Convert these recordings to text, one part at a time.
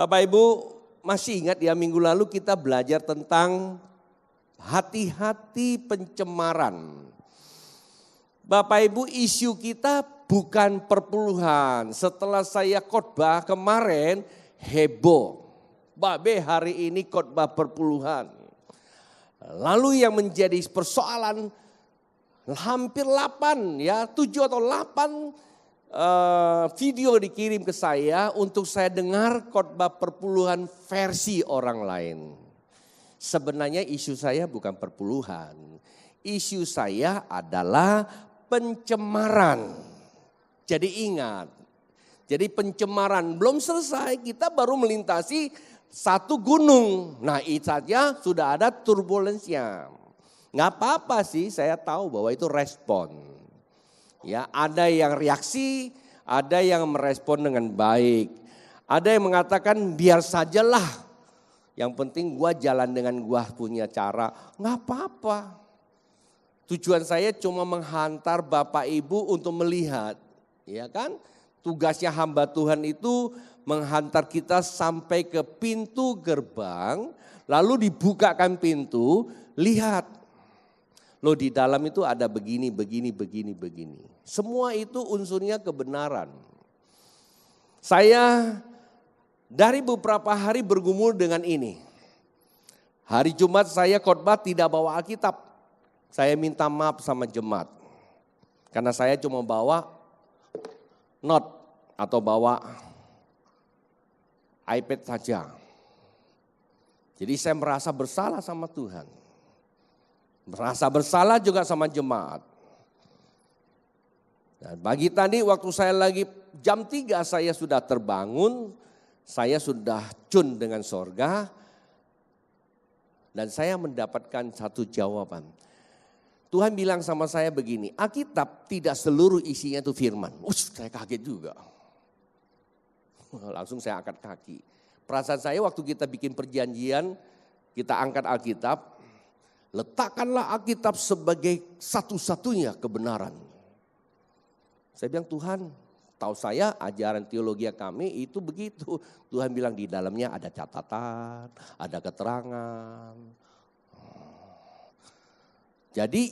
Bapak Ibu masih ingat ya minggu lalu kita belajar tentang hati-hati pencemaran. Bapak Ibu isu kita bukan perpuluhan. Setelah saya khotbah kemarin heboh. Babe hari ini khotbah perpuluhan. Lalu yang menjadi persoalan hampir 8 ya 7 atau 8 video dikirim ke saya untuk saya dengar khotbah perpuluhan versi orang lain. Sebenarnya isu saya bukan perpuluhan. Isu saya adalah pencemaran. Jadi ingat. Jadi pencemaran belum selesai, kita baru melintasi satu gunung. Nah itu saja sudah ada turbulensinya. Nggak apa-apa sih, saya tahu bahwa itu respon. Ya, ada yang reaksi, ada yang merespon dengan baik. Ada yang mengatakan biar sajalah. Yang penting gua jalan dengan gua punya cara. Nggak apa-apa. Tujuan saya cuma menghantar Bapak Ibu untuk melihat. Ya kan? Tugasnya hamba Tuhan itu menghantar kita sampai ke pintu gerbang. Lalu dibukakan pintu, lihat. Loh di dalam itu ada begini. Semua itu unsurnya kebenaran. Saya dari beberapa hari bergumul dengan ini. Hari Jumat saya khotbah tidak bawa Alkitab. Saya minta maaf sama jemaat. Karena saya cuma bawa note atau bawa iPad saja. Jadi saya merasa bersalah sama Tuhan. Merasa bersalah juga sama jemaat. Dan pagi tadi waktu saya lagi jam 3 saya sudah terbangun. Saya sudah tune dengan sorga. Dan saya mendapatkan satu jawaban. Tuhan bilang sama saya begini, Alkitab tidak seluruh isinya itu firman. Saya kaget juga. Langsung saya angkat kaki. Perasaan saya waktu kita bikin perjanjian, kita angkat Alkitab. Letakkanlah Alkitab sebagai satu-satunya kebenaran. Saya bilang Tuhan, tahu saya ajaran teologi kami itu begitu. Tuhan bilang di dalamnya ada catatan, ada keterangan. Jadi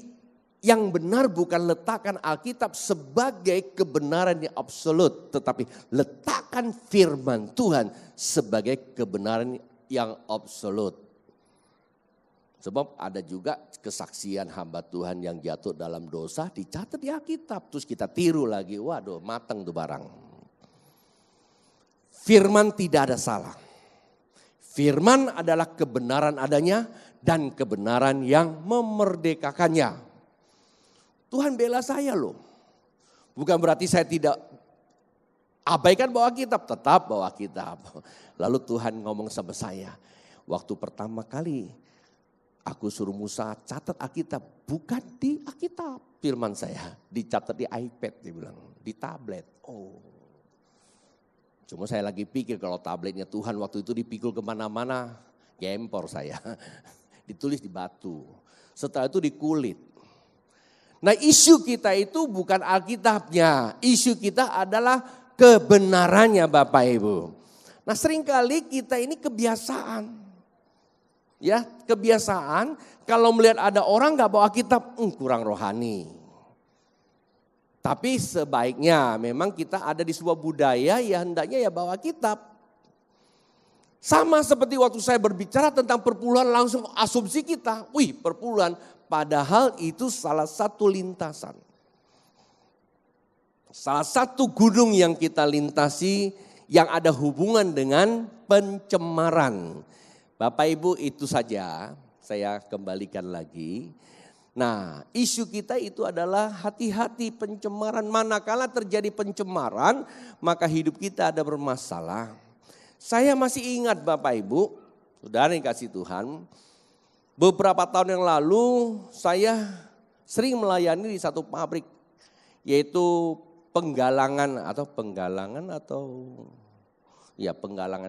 yang benar bukan letakkan Alkitab sebagai kebenaran yang absolut. Tetapi letakkan firman Tuhan sebagai kebenaran yang absolut. Sebab ada juga kesaksian hamba Tuhan yang jatuh dalam dosa dicatat di Alkitab. Terus kita tiru lagi, waduh mateng tuh barang. Firman tidak ada salah. Firman adalah kebenaran adanya dan kebenaran yang memerdekakannya. Tuhan bela saya loh. Bukan berarti saya tidak abaikan bawa kitab, tetap bawa kitab. Lalu Tuhan ngomong sama saya, waktu pertama kali aku suruh Musa catat Alkitab, bukan di Alkitab firman saya, dicatat di iPad dia bilang, di tablet. Oh, cuma saya lagi pikir kalau tabletnya Tuhan waktu itu dipikul kemana-mana, gempor saya, ditulis di batu, setelah itu di kulit. Nah isu kita itu bukan Alkitabnya, isu kita adalah kebenarannya Bapak Ibu. Nah seringkali kita ini kebiasaan. Ya kebiasaan kalau melihat ada orang gak bawa kitab kurang rohani. Tapi sebaiknya memang kita ada di sebuah budaya ya hendaknya ya bawa kitab. Sama seperti waktu saya berbicara tentang perpuluhan langsung asumsi kita. Wih perpuluhan padahal itu salah satu lintasan. Salah satu gunung yang kita lintasi yang ada hubungan dengan pencemaran. Bapak Ibu itu saja saya kembalikan lagi. Nah isu kita itu adalah hati-hati pencemaran. Manakala terjadi pencemaran maka hidup kita ada bermasalah. Saya masih ingat Bapak Ibu, saudara yang kasih Tuhan. Beberapa tahun yang lalu saya sering melayani di satu pabrik. Yaitu penggalangan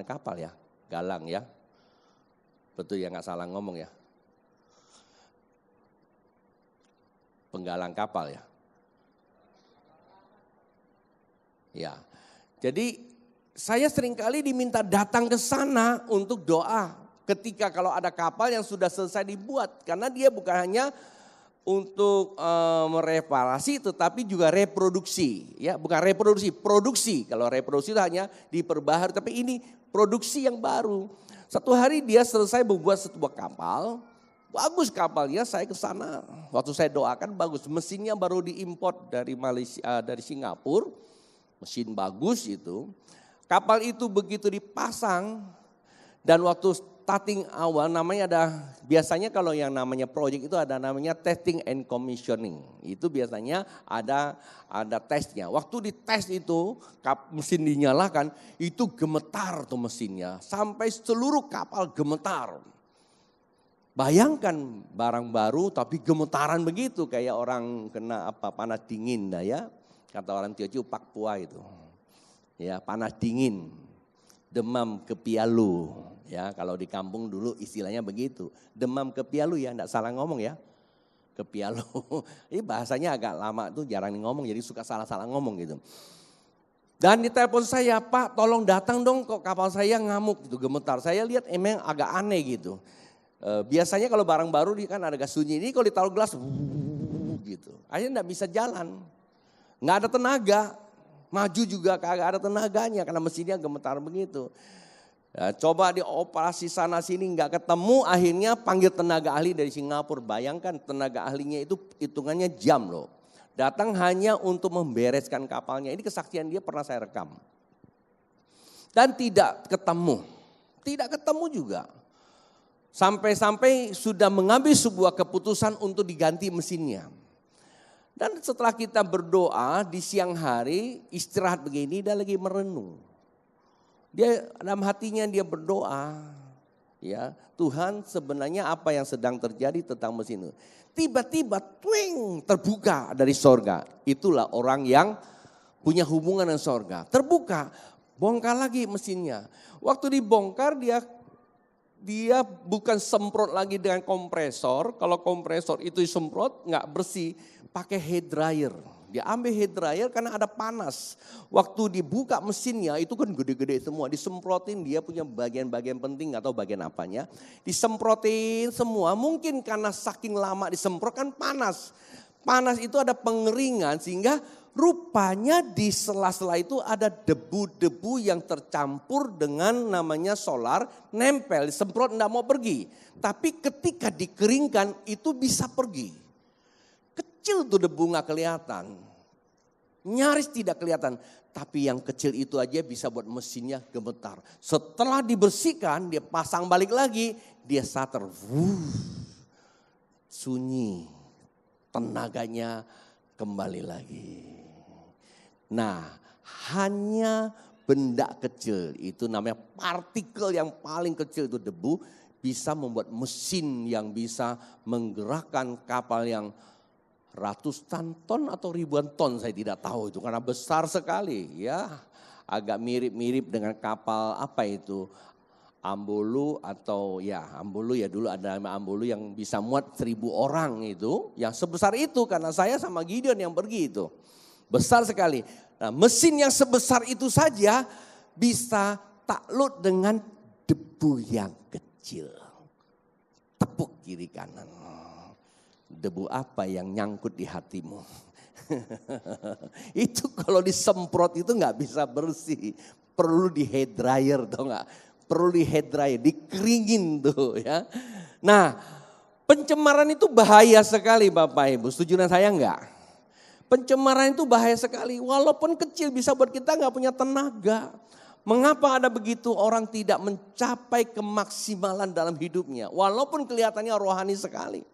kapal ya, galang ya. Betul ya nggak salah ngomong ya. Penggalang kapal ya. Ya, jadi saya seringkali diminta datang ke sana untuk doa. Ketika kalau ada kapal yang sudah selesai dibuat. Karena dia bukan hanya untuk mereparasi tetapi juga reproduksi. Ya, bukan reproduksi, produksi. Kalau reproduksi itu hanya diperbaharui, tapi ini produksi yang baru. Satu hari dia selesai membuat sebuah kapal. Bagus kapalnya, saya ke sana. Waktu saya doakan bagus. Mesinnya baru diimport dari Malaysia, dari Singapura. Mesin bagus itu. Kapal itu begitu dipasang dan waktu starting awal namanya biasanya kalau yang namanya project itu ada namanya testing and commissioning. Itu biasanya ada tesnya. Waktu dites itu mesin dinyalakan itu gemetar tuh mesinnya sampai seluruh kapal gemetar. Bayangkan barang baru tapi gemetaran begitu kayak orang kena panas dingin dah ya. Kata orang Teochew Papua itu. Ya, panas dingin, demam kepialu. Ya, kalau di kampung dulu istilahnya begitu. Demam kepialu ya, enggak salah ngomong ya. Kepialu. Ini bahasanya agak lama tuh jarang ngomong jadi suka salah-salah ngomong gitu. Dan ditelepon saya, "Pak, tolong datang dong kok kapal saya ngamuk gitu, gemetar." Saya lihat emang agak aneh gitu. Biasanya kalau barang baru kan ada gas sunyi, ini kalau ditaruh gelas gitu. Akhirnya enggak bisa jalan. Enggak ada tenaga. Maju juga kagak ada tenaganya karena mesinnya gemetar begitu. Ya, coba dioperasi sana sini nggak ketemu, akhirnya panggil tenaga ahli dari Singapura. Bayangkan tenaga ahlinya itu hitungannya jam loh. Datang hanya untuk membereskan kapalnya. Ini kesaksian dia pernah saya rekam. Dan tidak ketemu juga. Sampai-sampai sudah mengambil sebuah keputusan untuk diganti mesinnya. Dan setelah kita berdoa di siang hari istirahat begini dia lagi merenung. Dia dalam hatinya dia berdoa, ya Tuhan sebenarnya apa yang sedang terjadi tentang mesin itu. Tiba-tiba twing terbuka dari sorga. Itulah orang yang punya hubungan dengan sorga. Terbuka, bongkar lagi mesinnya. Waktu dibongkar dia bukan semprot lagi dengan kompresor. Kalau kompresor itu disemprot nggak bersih. Pakai hair dryer. Dia ambil hair dryer karena ada panas. Waktu dibuka mesinnya itu kan gede-gede semua. Disemprotin dia punya bagian-bagian penting atau bagian apanya. Disemprotin semua. Mungkin karena saking lama disemprot kan panas. Panas itu ada pengeringan sehingga rupanya di sela-sela itu ada debu-debu yang tercampur dengan namanya solar. Nempel, disemprot enggak mau pergi. Tapi ketika dikeringkan itu bisa pergi. Kecil tuh debu gak kelihatan. Nyaris tidak kelihatan. Tapi yang kecil itu aja bisa buat mesinnya gemetar. Setelah dibersihkan dia pasang balik lagi. Dia starter. Sunyi. Tenaganya kembali lagi. Nah hanya benda kecil itu namanya partikel yang paling kecil itu debu. Bisa membuat mesin yang bisa menggerakkan kapal yang ratusan ton atau ribuan ton saya tidak tahu itu karena besar sekali ya. Agak mirip-mirip dengan kapal apa itu Ambulu atau ya Ambulu ya dulu ada nama Ambulu yang bisa muat 1.000 orang itu. Yang sebesar itu karena saya sama Gideon yang pergi itu. Besar sekali. Nah mesin yang sebesar itu saja bisa takluk dengan debu yang kecil. Tepuk kiri kanan. Debu apa yang nyangkut di hatimu? Itu kalau disemprot itu nggak bisa bersih. Perlu di hair dryer tau nggak? Perlu di hair dryer, dikeringin tuh ya. Nah pencemaran itu bahaya sekali Bapak Ibu. Setuju dengan saya nggak? Pencemaran itu bahaya sekali. Walaupun kecil bisa buat kita nggak punya tenaga. Mengapa ada begitu orang tidak mencapai kemaksimalan dalam hidupnya? Walaupun kelihatannya rohani sekali.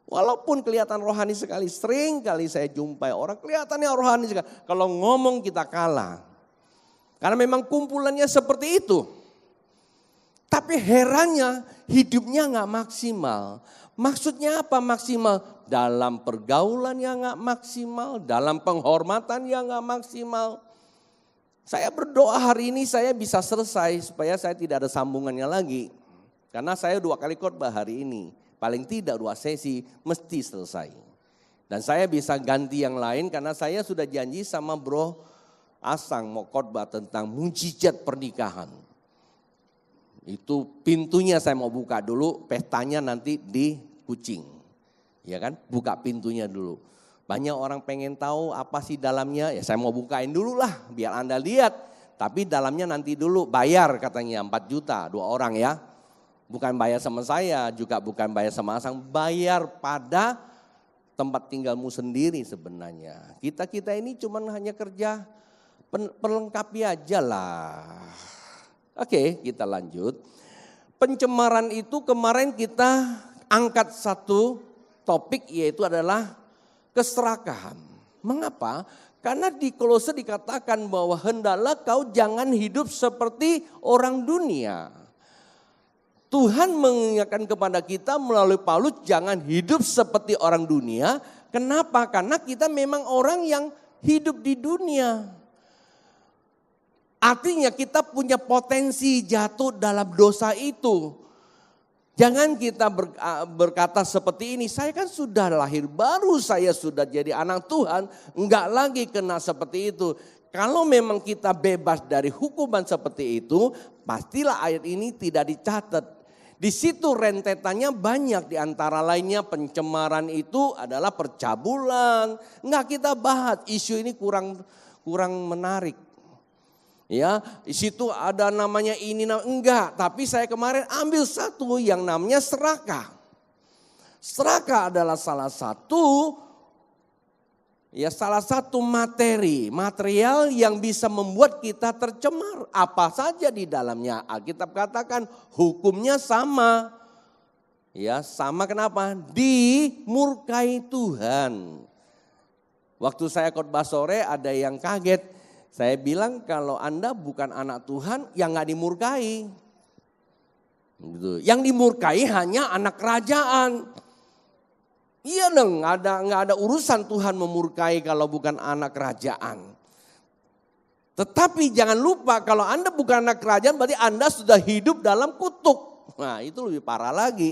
Walaupun kelihatan rohani sekali, sering kali saya jumpai orang kelihatannya rohani sekali. Kalau ngomong kita kalah. Karena memang kumpulannya seperti itu. Tapi herannya hidupnya gak maksimal. Maksudnya apa maksimal? Dalam pergaulan yang gak maksimal, dalam penghormatan yang gak maksimal. Saya berdoa hari ini saya bisa selesai supaya saya tidak ada sambungannya lagi. Karena saya 2 kali khotbah hari ini. Paling tidak 2 sesi mesti selesai. Dan saya bisa ganti yang lain karena saya sudah janji sama Bro Asang mau khotbah tentang mujizat pernikahan. Itu pintunya saya mau buka dulu, pestanya nanti di Kucing. Ya kan, buka pintunya dulu. Banyak orang pengen tahu apa sih dalamnya, ya saya mau bukain dulu lah biar Anda lihat. Tapi dalamnya nanti dulu, bayar katanya 4 juta 2 orang ya. Bukan bayar sama saya, juga bukan bayar sama Asang, bayar pada tempat tinggalmu sendiri sebenarnya. Kita ini cuman hanya kerja perlengkapi aja lah. Oke, kita lanjut. Pencemaran itu kemarin kita angkat satu topik, yaitu adalah keserakahan. Mengapa? Karena di Kolose dikatakan bahwa hendaklah kau jangan hidup seperti orang dunia. Tuhan mengingatkan kepada kita melalui Paulus jangan hidup seperti orang dunia. Kenapa? Karena kita memang orang yang hidup di dunia. Artinya kita punya potensi jatuh dalam dosa itu. Jangan kita berkata seperti ini, saya kan sudah lahir baru, saya sudah jadi anak Tuhan, enggak lagi kena seperti itu. Kalau memang kita bebas dari hukuman seperti itu, pastilah ayat ini tidak dicatat. Di situ rentetannya banyak, di antara lainnya pencemaran itu adalah percabulan. Enggak kita bahas, isu ini kurang menarik. Ya, di situ ada namanya ini, enggak. Tapi saya kemarin ambil satu yang namanya serakah. Serakah adalah salah satu material yang bisa membuat kita tercemar. Apa saja di dalamnya. Alkitab katakan hukumnya sama. Ya, sama kenapa? Dimurkai Tuhan. Waktu saya khotbah sore ada yang kaget. Saya bilang kalau Anda bukan anak Tuhan, yang gak dimurkai. Gitu. Yang dimurkai hanya anak kerajaan. Iya dong, nggak ada urusan Tuhan memurkai kalau bukan anak kerajaan. Tetapi jangan lupa kalau Anda bukan anak kerajaan berarti Anda sudah hidup dalam kutuk. Nah itu lebih parah lagi.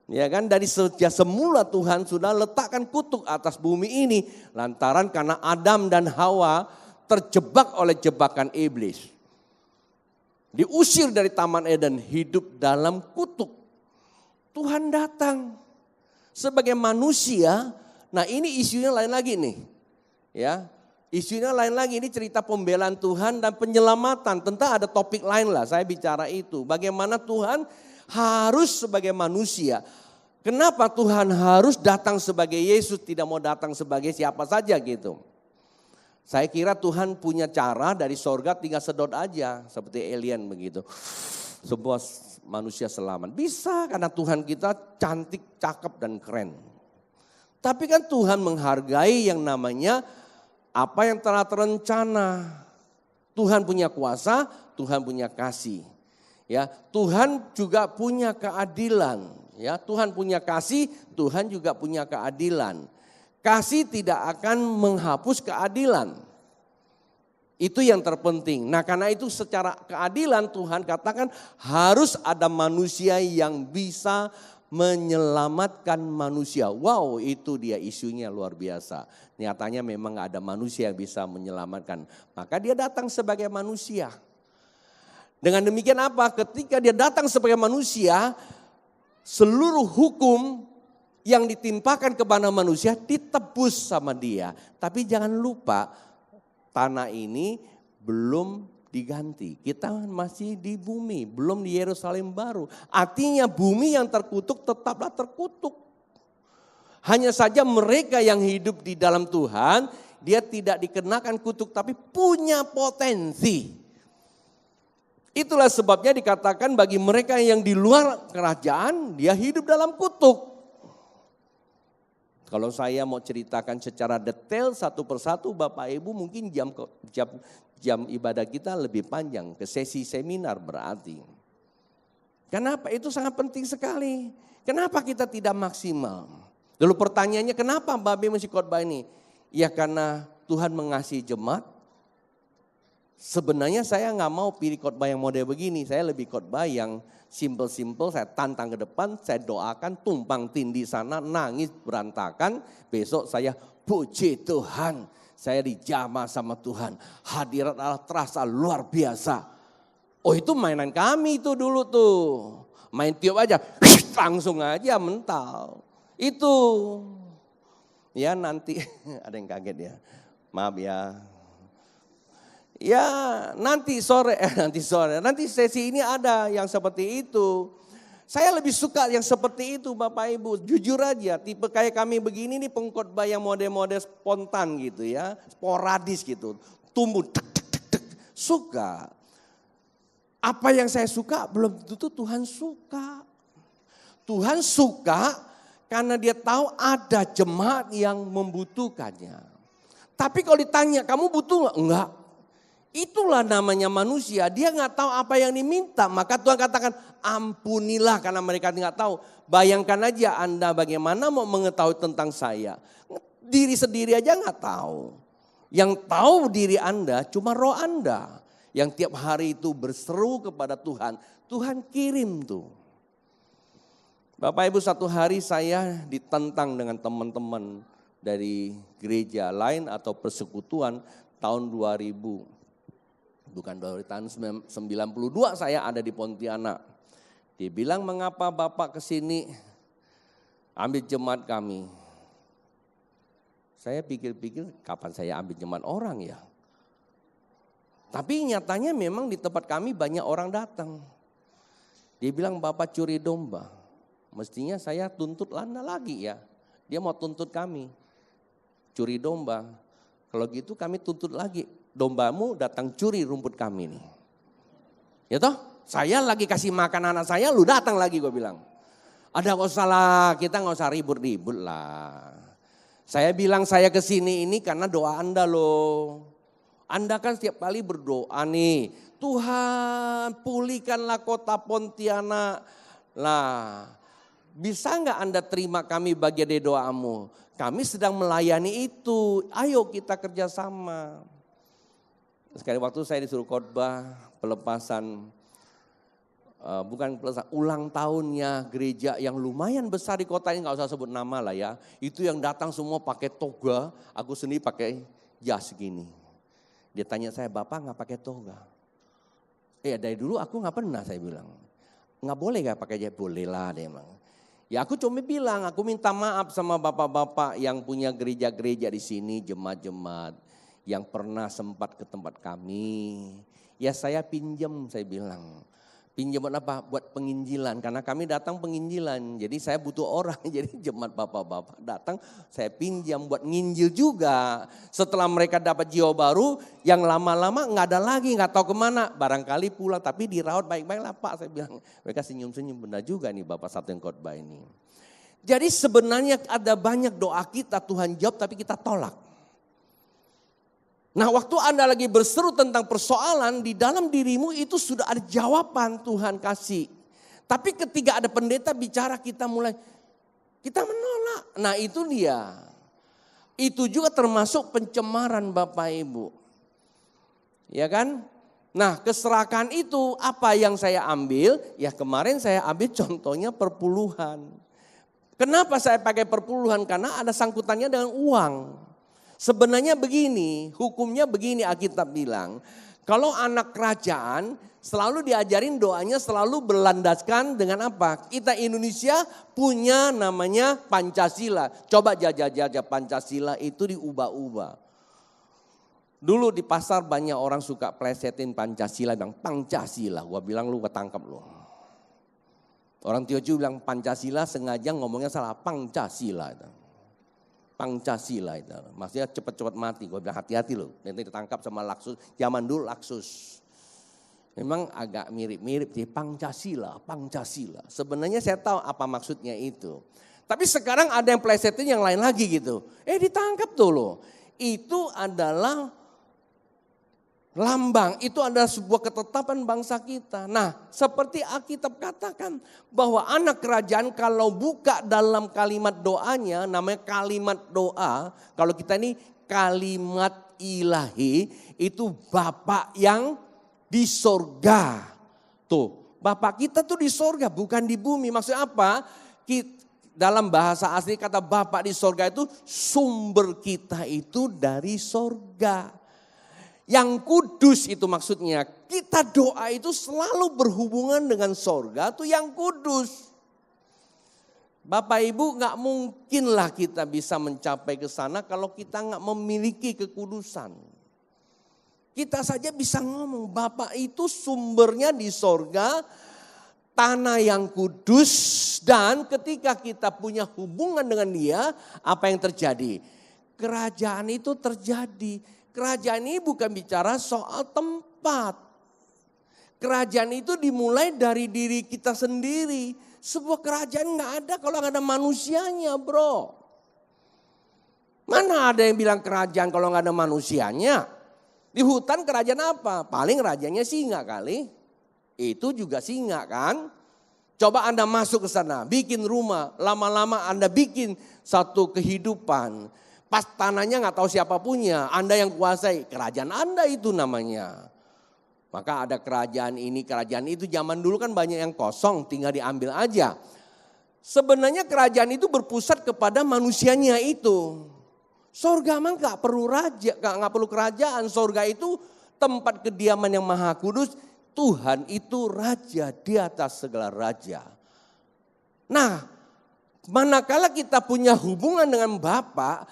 Ya kan, dari sejak semula Tuhan sudah letakkan kutuk atas bumi ini. Lantaran karena Adam dan Hawa terjebak oleh jebakan iblis. Diusir dari Taman Eden, hidup dalam kutuk. Tuhan datang sebagai manusia. Nah ini isunya lain lagi nih. Ya, isunya lain lagi, ini cerita pembelaan Tuhan dan penyelamatan. Tentu ada topik lain lah, saya bicara itu. Bagaimana Tuhan harus sebagai manusia. Kenapa Tuhan harus datang sebagai Yesus, tidak mau datang sebagai siapa saja gitu. Saya kira Tuhan punya cara dari sorga tinggal sedot aja seperti alien begitu. Sebuah manusia selamat. Bisa karena Tuhan kita cantik, cakep dan keren. Tapi kan Tuhan menghargai yang namanya apa yang telah terencana. Tuhan punya kuasa, Tuhan punya kasih. Ya, Tuhan juga punya keadilan. Ya, Tuhan punya kasih, Tuhan juga punya keadilan. Kasih tidak akan menghapus keadilan. Itu yang terpenting. Nah karena itu secara keadilan Tuhan katakan harus ada manusia yang bisa menyelamatkan manusia. Wow, itu dia isunya luar biasa. Nyatanya memang gak ada manusia yang bisa menyelamatkan. Maka dia datang sebagai manusia. Dengan demikian apa? Ketika dia datang sebagai manusia, seluruh hukum yang ditimpakan kepada manusia ditebus sama dia. Tapi jangan lupa tanah ini belum diganti. Kita masih di bumi, belum di Yerusalem baru. Artinya bumi yang terkutuk tetaplah terkutuk. Hanya saja mereka yang hidup di dalam Tuhan, dia tidak dikenakan kutuk tapi punya potensi. Itulah sebabnya dikatakan bagi mereka yang di luar kerajaan, dia hidup dalam kutuk. Kalau saya mau ceritakan secara detail satu persatu Bapak Ibu mungkin jam ibadah kita lebih panjang, ke sesi seminar berarti. Kenapa? Itu sangat penting sekali. Kenapa kita tidak maksimal? Lalu pertanyaannya kenapa Mbak Be mesti khotbah ini? Ya karena Tuhan mengasihi jemaat. Sebenarnya saya nggak mau pilih khotbah yang model begini, saya lebih khotbah yang simple-simple, saya tantang ke depan, saya doakan tumpang tindih sana, nangis berantakan. Besok saya puji Tuhan, saya dijamah sama Tuhan. Hadirat Allah terasa luar biasa. Oh itu mainan kami itu dulu tuh. Main tiup aja, langsung aja mental. Itu. Ya nanti, ada yang kaget ya. Maaf ya. Ya nanti sore, nanti sesi ini ada yang seperti itu. Saya lebih suka yang seperti itu Bapak Ibu. Jujur aja, tipe kayak kami begini nih pengkhotbah yang mode-mode spontan gitu ya. Sporadis gitu, tumbuh tek, tek, tek, tek. Suka. Apa yang saya suka belum tentu Tuhan suka. Tuhan suka karena dia tahu ada jemaat yang membutuhkannya. Tapi kalau ditanya kamu butuh nggak? Enggak. Itulah namanya manusia. Dia nggak tahu apa yang diminta. Maka Tuhan katakan ampunilah karena mereka nggak tahu. Bayangkan aja Anda bagaimana mau mengetahui tentang saya. Diri sendiri aja nggak tahu. Yang tahu diri Anda cuma roh Anda. Yang tiap hari itu berseru kepada Tuhan. Tuhan kirim tuh. Bapak Ibu satu hari saya ditentang dengan teman-teman dari gereja lain atau persekutuan tahun 2000. Bukan dari tahun 92 saya ada di Pontianak. Dia bilang mengapa Bapak kesini ambil jemaat kami. Saya pikir-pikir kapan saya ambil jemaat orang ya. Tapi nyatanya memang di tempat kami banyak orang datang. Dia bilang Bapak curi domba. Mestinya saya tuntut Anda lagi ya. Dia mau tuntut kami. Curi domba. Kalau gitu kami tuntut lagi. Dombamu datang curi rumput kami nih. Ya toh? Saya lagi kasih makan anak saya, lu datang lagi gue bilang. Ada nggak usah lah, kita nggak usah ribut-ribut lah. Saya bilang saya kesini ini karena doa Anda loh. Anda kan setiap kali berdoa nih, Tuhan pulihkanlah kota Pontianak. Lah, bisa nggak Anda terima kami bagian dari doamu? Kami sedang melayani itu, ayo kita kerjasama. Sekali waktu saya disuruh khotbah pelepasan, ulang tahunnya gereja yang lumayan besar di kota ini, nggak usah sebut nama lah ya. Itu yang datang semua pakai toga, aku sendiri pakai jas gini. Dia tanya saya, Bapak nggak pakai toga? Dari dulu aku nggak pernah, saya bilang. Nggak boleh nggak pakai jas? Boleh lah, dia bilang. Ya aku cuma bilang, aku minta maaf sama bapak-bapak yang punya gereja-gereja di sini, jemaat-jemaat yang pernah sempat ke tempat kami. Ya saya pinjam, saya bilang. Pinjam buat apa? Buat penginjilan, karena kami datang penginjilan. Jadi saya butuh orang, jadi jemaat bapak-bapak datang saya pinjam buat nginjil juga. Setelah mereka dapat jiwa baru, yang lama-lama nggak ada lagi, nggak tahu kemana. Barangkali pulang, tapi dirawat baik-baik lah Pak, saya bilang. Mereka senyum-senyum, benar juga nih Bapak satu yang khotbah ini. Jadi sebenarnya ada banyak doa kita Tuhan jawab, tapi kita tolak. Nah waktu Anda lagi berseru tentang persoalan di dalam dirimu itu sudah ada jawaban Tuhan kasih. Tapi ketika ada pendeta bicara kita menolak. Nah itu dia. Itu juga termasuk pencemaran Bapak Ibu. Ya kan? Nah keserakahan itu apa yang saya ambil? Ya kemarin saya ambil contohnya perpuluhan. Kenapa saya pakai perpuluhan? Karena ada sangkutannya dengan uang. Sebenarnya begini, hukumnya begini Alkitab bilang. Kalau anak kerajaan selalu diajarin doanya selalu berlandaskan dengan apa? Kita Indonesia punya namanya Pancasila. Coba jajah Pancasila itu diubah-ubah. Dulu di pasar banyak orang suka plesetin Pancasila, bilang Pancasila. Gua bilang lu ketangkap lu. Orang Teochew bilang Pancasila sengaja ngomongnya salah, Pancasila itu. Pancasila itu. Maksudnya cepat-cepat mati. Gue bilang hati-hati loh. Nanti ditangkap sama Laksus. Zaman dulu Laksus. Memang agak mirip-mirip sih. Pancasila. Sebenarnya saya tahu apa maksudnya itu. Tapi sekarang ada yang plesetin yang lain lagi gitu. Ditangkap tuh loh. Itu adalah lambang, itu adalah sebuah ketetapan bangsa kita. Nah, seperti Alkitab katakan bahwa anak kerajaan kalau buka dalam kalimat doanya, namanya kalimat doa. Kalau kita ini kalimat ilahi, itu Bapa yang di sorga. Tuh, Bapa kita tuh di sorga, bukan di bumi. Maksudnya apa? dalam bahasa asli kata Bapa di sorga itu sumber kita itu dari sorga. Yang kudus itu maksudnya kita doa itu selalu berhubungan dengan sorga itu yang kudus. Bapak Ibu gak mungkinlah kita bisa mencapai ke sana kalau kita gak memiliki kekudusan. Kita saja bisa ngomong Bapak itu sumbernya di sorga, tanah yang kudus, dan ketika kita punya hubungan dengan Dia, apa yang terjadi? Kerajaan itu terjadi. Kerajaan ini bukan bicara soal tempat. Kerajaan itu dimulai dari diri kita sendiri. Sebuah kerajaan gak ada kalau gak ada manusianya, bro. Mana ada yang bilang kerajaan kalau gak ada manusianya? Di hutan kerajaan apa? Paling rajanya singa kali. Itu juga singa kan. Coba Anda masuk ke sana, bikin rumah. Lama-lama Anda bikin satu kehidupan. Pas tanahnya gak tahu siapa punya, Anda yang kuasai. Kerajaan Anda itu namanya. Maka ada kerajaan ini, kerajaan itu. Zaman dulu kan banyak yang kosong, tinggal diambil aja. Sebenarnya kerajaan itu berpusat kepada manusianya itu. Sorga mah gak perlu raja, gak perlu kerajaan. Sorga itu tempat kediaman yang maha kudus. Tuhan itu raja di atas segala raja. Nah, manakala kita punya hubungan dengan Bapa,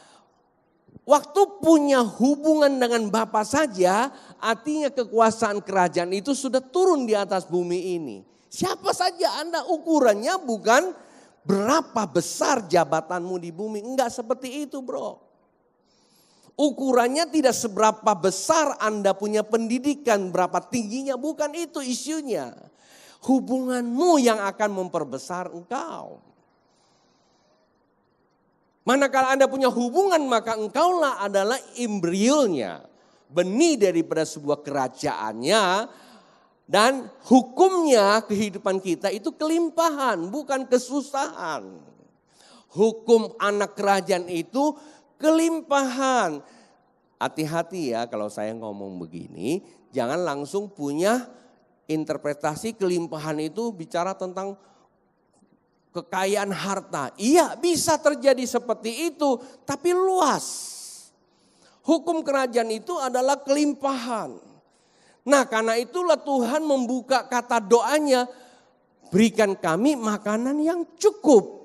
waktu punya hubungan dengan Bapa saja, artinya kekuasaan kerajaan itu sudah turun di atas bumi ini. Siapa saja Anda, ukurannya bukan berapa besar jabatanmu di bumi. Enggak seperti itu, bro. Ukurannya tidak seberapa besar Anda punya pendidikan, berapa tingginya, bukan itu isunya. Hubunganmu yang akan memperbesar engkau. Manakala Anda punya hubungan, maka engkaulah adalah embrionya, benih daripada sebuah kerajaannya, dan hukumnya kehidupan kita itu kelimpahan, bukan kesusahan. Hukum anak kerajaan itu kelimpahan. Hati-hati ya kalau saya ngomong begini, jangan langsung punya interpretasi kelimpahan itu bicara tentang kekayaan harta. Iya, bisa terjadi seperti itu, tapi luas. Hukum kerajaan itu adalah kelimpahan. Nah, karena itulah Tuhan membuka kata doanya, berikan kami makanan yang cukup.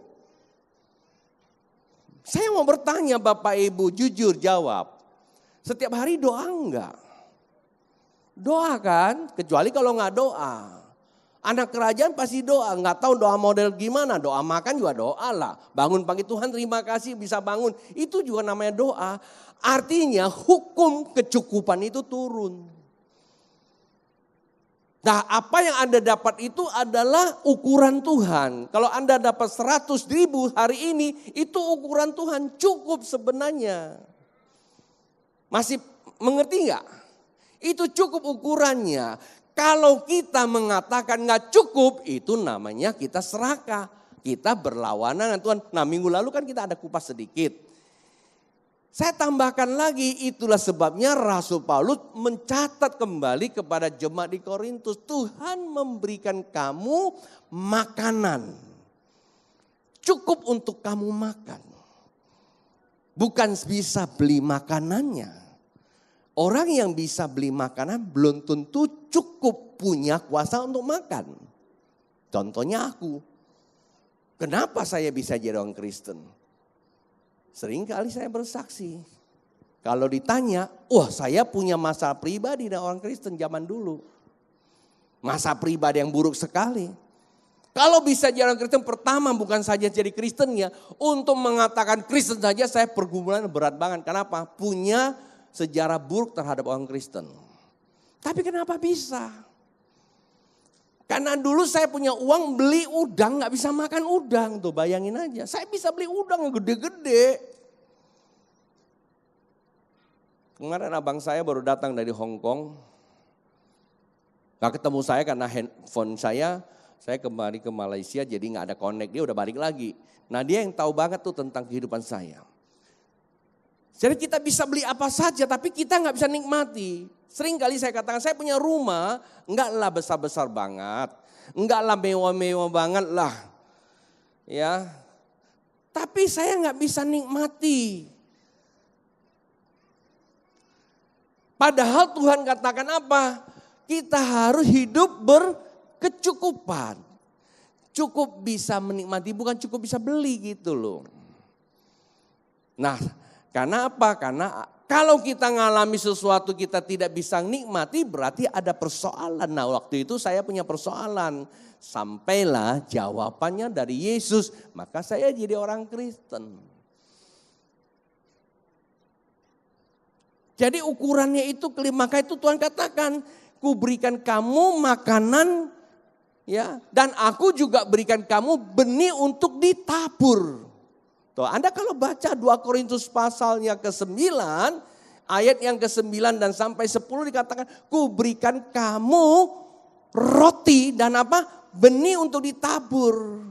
Saya mau bertanya Bapak Ibu, jujur jawab. Setiap hari doa enggak? Doa kan? Kecuali kalau enggak doa. Anak kerajaan pasti doa, enggak tahu doa model gimana. Doa makan juga doa lah. Bangun pagi Tuhan terima kasih bisa bangun. Itu juga namanya doa. Artinya hukum kecukupan itu turun. Nah, apa yang Anda dapat itu adalah ukuran Tuhan. Kalau Anda dapat 100.000 hari ini, itu ukuran Tuhan cukup sebenarnya. Masih mengerti enggak? Itu cukup ukurannya. Kalau kita mengatakan enggak cukup, itu namanya kita serakah. Kita berlawanan dengan Tuhan. Nah, minggu lalu kan kita ada kupas sedikit. Saya tambahkan lagi, itulah sebabnya Rasul Paulus mencatat kembali kepada jemaat di Korintus. Tuhan memberikan kamu makanan. Cukup untuk kamu makan. Bukan bisa beli makanannya. Orang yang bisa beli makanan belum tentu cukup punya kuasa untuk makan. Contohnya aku. Kenapa saya bisa jadi orang Kristen? Seringkali saya bersaksi. Kalau ditanya, wah saya punya masalah pribadi dengan orang Kristen zaman dulu. Masa pribadi yang buruk sekali. Kalau bisa jadi orang Kristen, pertama bukan saja jadi Kristennya. Untuk mengatakan Kristen saja saya pergumulan berat banget. Kenapa? Punya sejarah buruk terhadap orang Kristen. Tapi kenapa bisa? Karena dulu saya punya uang beli udang, gak bisa makan udang tuh, bayangin aja. Saya bisa beli udang yang gede-gede. Kemarin abang saya baru datang dari Hong Kong. Gak ketemu saya karena handphone saya kembali ke Malaysia jadi gak ada connect, dia udah balik lagi. Nah dia yang tahu banget tuh tentang kehidupan saya. Jadi kita bisa beli apa saja tapi kita gak bisa nikmati. Sering kali saya katakan saya punya rumah enggaklah besar-besar banget. Enggaklah mewah-mewah banget lah. Ya. Tapi saya nggak bisa nikmati. Padahal Tuhan katakan apa? Kita harus hidup berkecukupan. Cukup bisa menikmati, bukan cukup bisa beli gitu loh. Nah, karena apa? Karena kalau kita ngalami sesuatu kita tidak bisa nikmati, berarti ada persoalan. Nah, waktu itu saya punya persoalan. Sampailah jawabannya dari Yesus, maka saya jadi orang Kristen. Jadi ukurannya itu, maka itu Tuhan katakan, ku berikan kamu makanan, ya, dan aku juga berikan kamu benih untuk ditabur. Tuh, Anda kalau baca 2 Korintus pasalnya ke-9, ayat yang ke-9 dan sampai 10 dikatakan, ku berikan kamu roti dan apa? Benih untuk ditabur.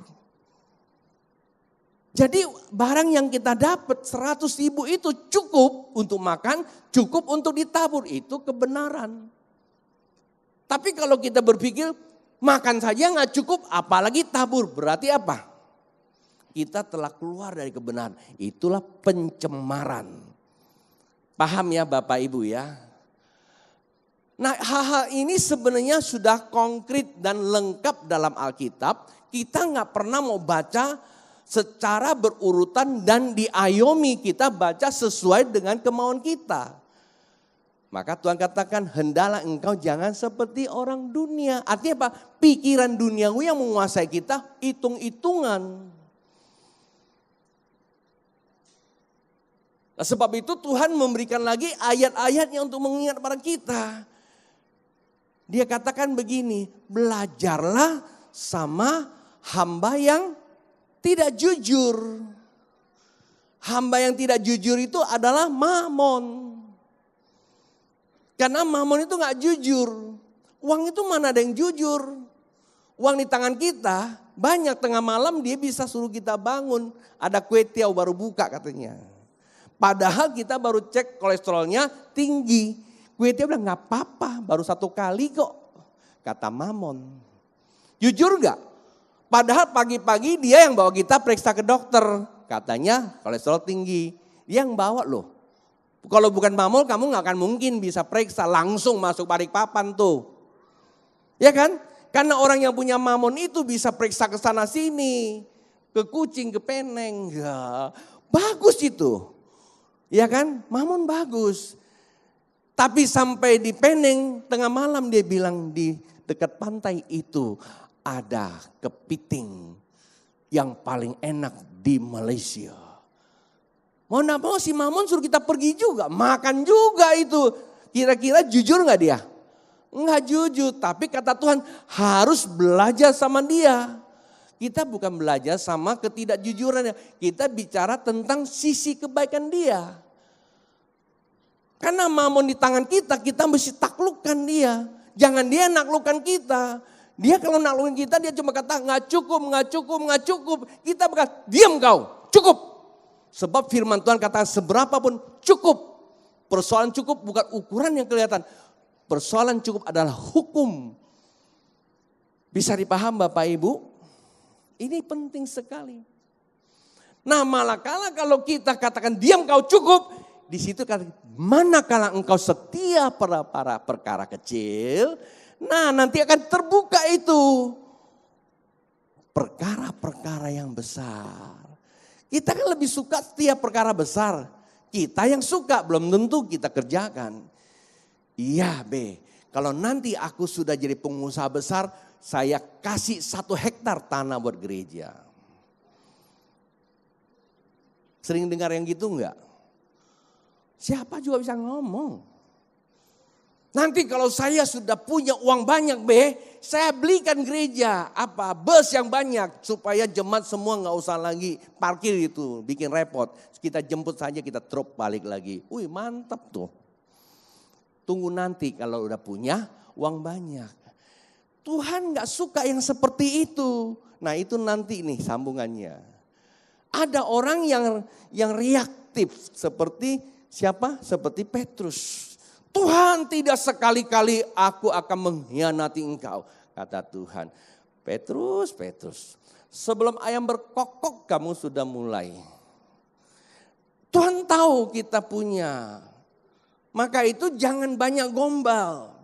Jadi barang yang kita dapat 100.000 itu cukup untuk makan, cukup untuk ditabur. Itu kebenaran. Tapi kalau kita berpikir makan saja nggak cukup, apalagi tabur. Berarti apa? Kita telah keluar dari kebenaran. Itulah pencemaran. Paham ya Bapak Ibu ya? Nah, hal-hal ini sebenarnya sudah konkret dan lengkap dalam Alkitab. Kita nggak pernah mau baca secara berurutan dan diayomi, kita baca sesuai dengan kemauan kita. Maka Tuhan katakan, hendaklah engkau jangan seperti orang dunia. Artinya apa? Pikiran duniawi yang menguasai kita, hitung-hitungan. Nah, sebab itu Tuhan memberikan lagi ayat-ayatnya untuk mengingat pada kita. Dia katakan begini, belajarlah sama hamba yang tidak jujur. Hamba yang tidak jujur itu adalah Mamon. Karena Mamon itu gak jujur. Uang itu mana ada yang jujur. Uang di tangan kita banyak, tengah malam dia bisa suruh kita bangun. Ada kue tiaw baru buka katanya. Padahal kita baru cek kolesterolnya tinggi. Kue tiaw bilang gak apa-apa, baru 1 kali kok. Kata Mamon. Jujur gak? Padahal pagi-pagi dia yang bawa kita periksa ke dokter. Katanya kolesterol tinggi. Dia yang bawa loh. Kalau bukan Mamon kamu gak akan mungkin bisa periksa. Langsung masuk Balikpapan tuh. Ya kan? Karena orang yang punya Mamon itu bisa periksa ke sana sini. Ke Kucing, ke Peneng. Ya, bagus itu. Ya kan? Mamon bagus. Tapi sampai di Peneng tengah malam dia bilang di dekat pantai itu. Ada kepiting yang paling enak di Malaysia. Mau gak mau si Mamon suruh kita pergi juga. Makan juga itu. Kira-kira jujur gak dia? Enggak jujur. Tapi kata Tuhan harus belajar sama dia. Kita bukan belajar sama ketidakjujurannya. Kita bicara tentang sisi kebaikan dia. Karena Mamon di tangan kita, kita mesti taklukkan dia. Jangan dia naklukkan kita. Dia kalau naklukin kita dia cuma kata gak cukup, gak cukup, gak cukup. Kita berkata diam kau, cukup. Sebab firman Tuhan kata seberapapun cukup. Persoalan cukup bukan ukuran yang kelihatan. Persoalan cukup adalah hukum. Bisa dipaham Bapak Ibu? Ini penting sekali. Nah malakala kalau kita katakan diam kau cukup. Di situ kata manakala engkau setia pada para perkara kecil. Nah nanti akan terbuka itu perkara-perkara yang besar. Kita kan lebih suka setiap perkara besar. Kita yang suka belum tentu kita kerjakan. Iya B, kalau nanti aku sudah jadi pengusaha besar, saya kasih 1 hektar tanah buat gereja. Sering dengar yang gitu enggak? Siapa juga bisa ngomong. Nanti kalau saya sudah punya uang banyak saya belikan gereja apa bus yang banyak supaya jemaat semua nggak usah lagi parkir itu bikin repot. Kita jemput saja kita drop balik lagi. Wih mantap tuh. Tunggu nanti kalau udah punya uang banyak. Tuhan nggak suka yang seperti itu. Nah itu nanti nih sambungannya. Ada orang yang reaktif seperti siapa? Seperti Petrus. Tuhan tidak sekali-kali aku akan mengkhianati engkau. Kata Tuhan, Petrus, Sebelum ayam berkokok kamu sudah mulai. Tuhan tahu kita punya. Maka itu jangan banyak gombal.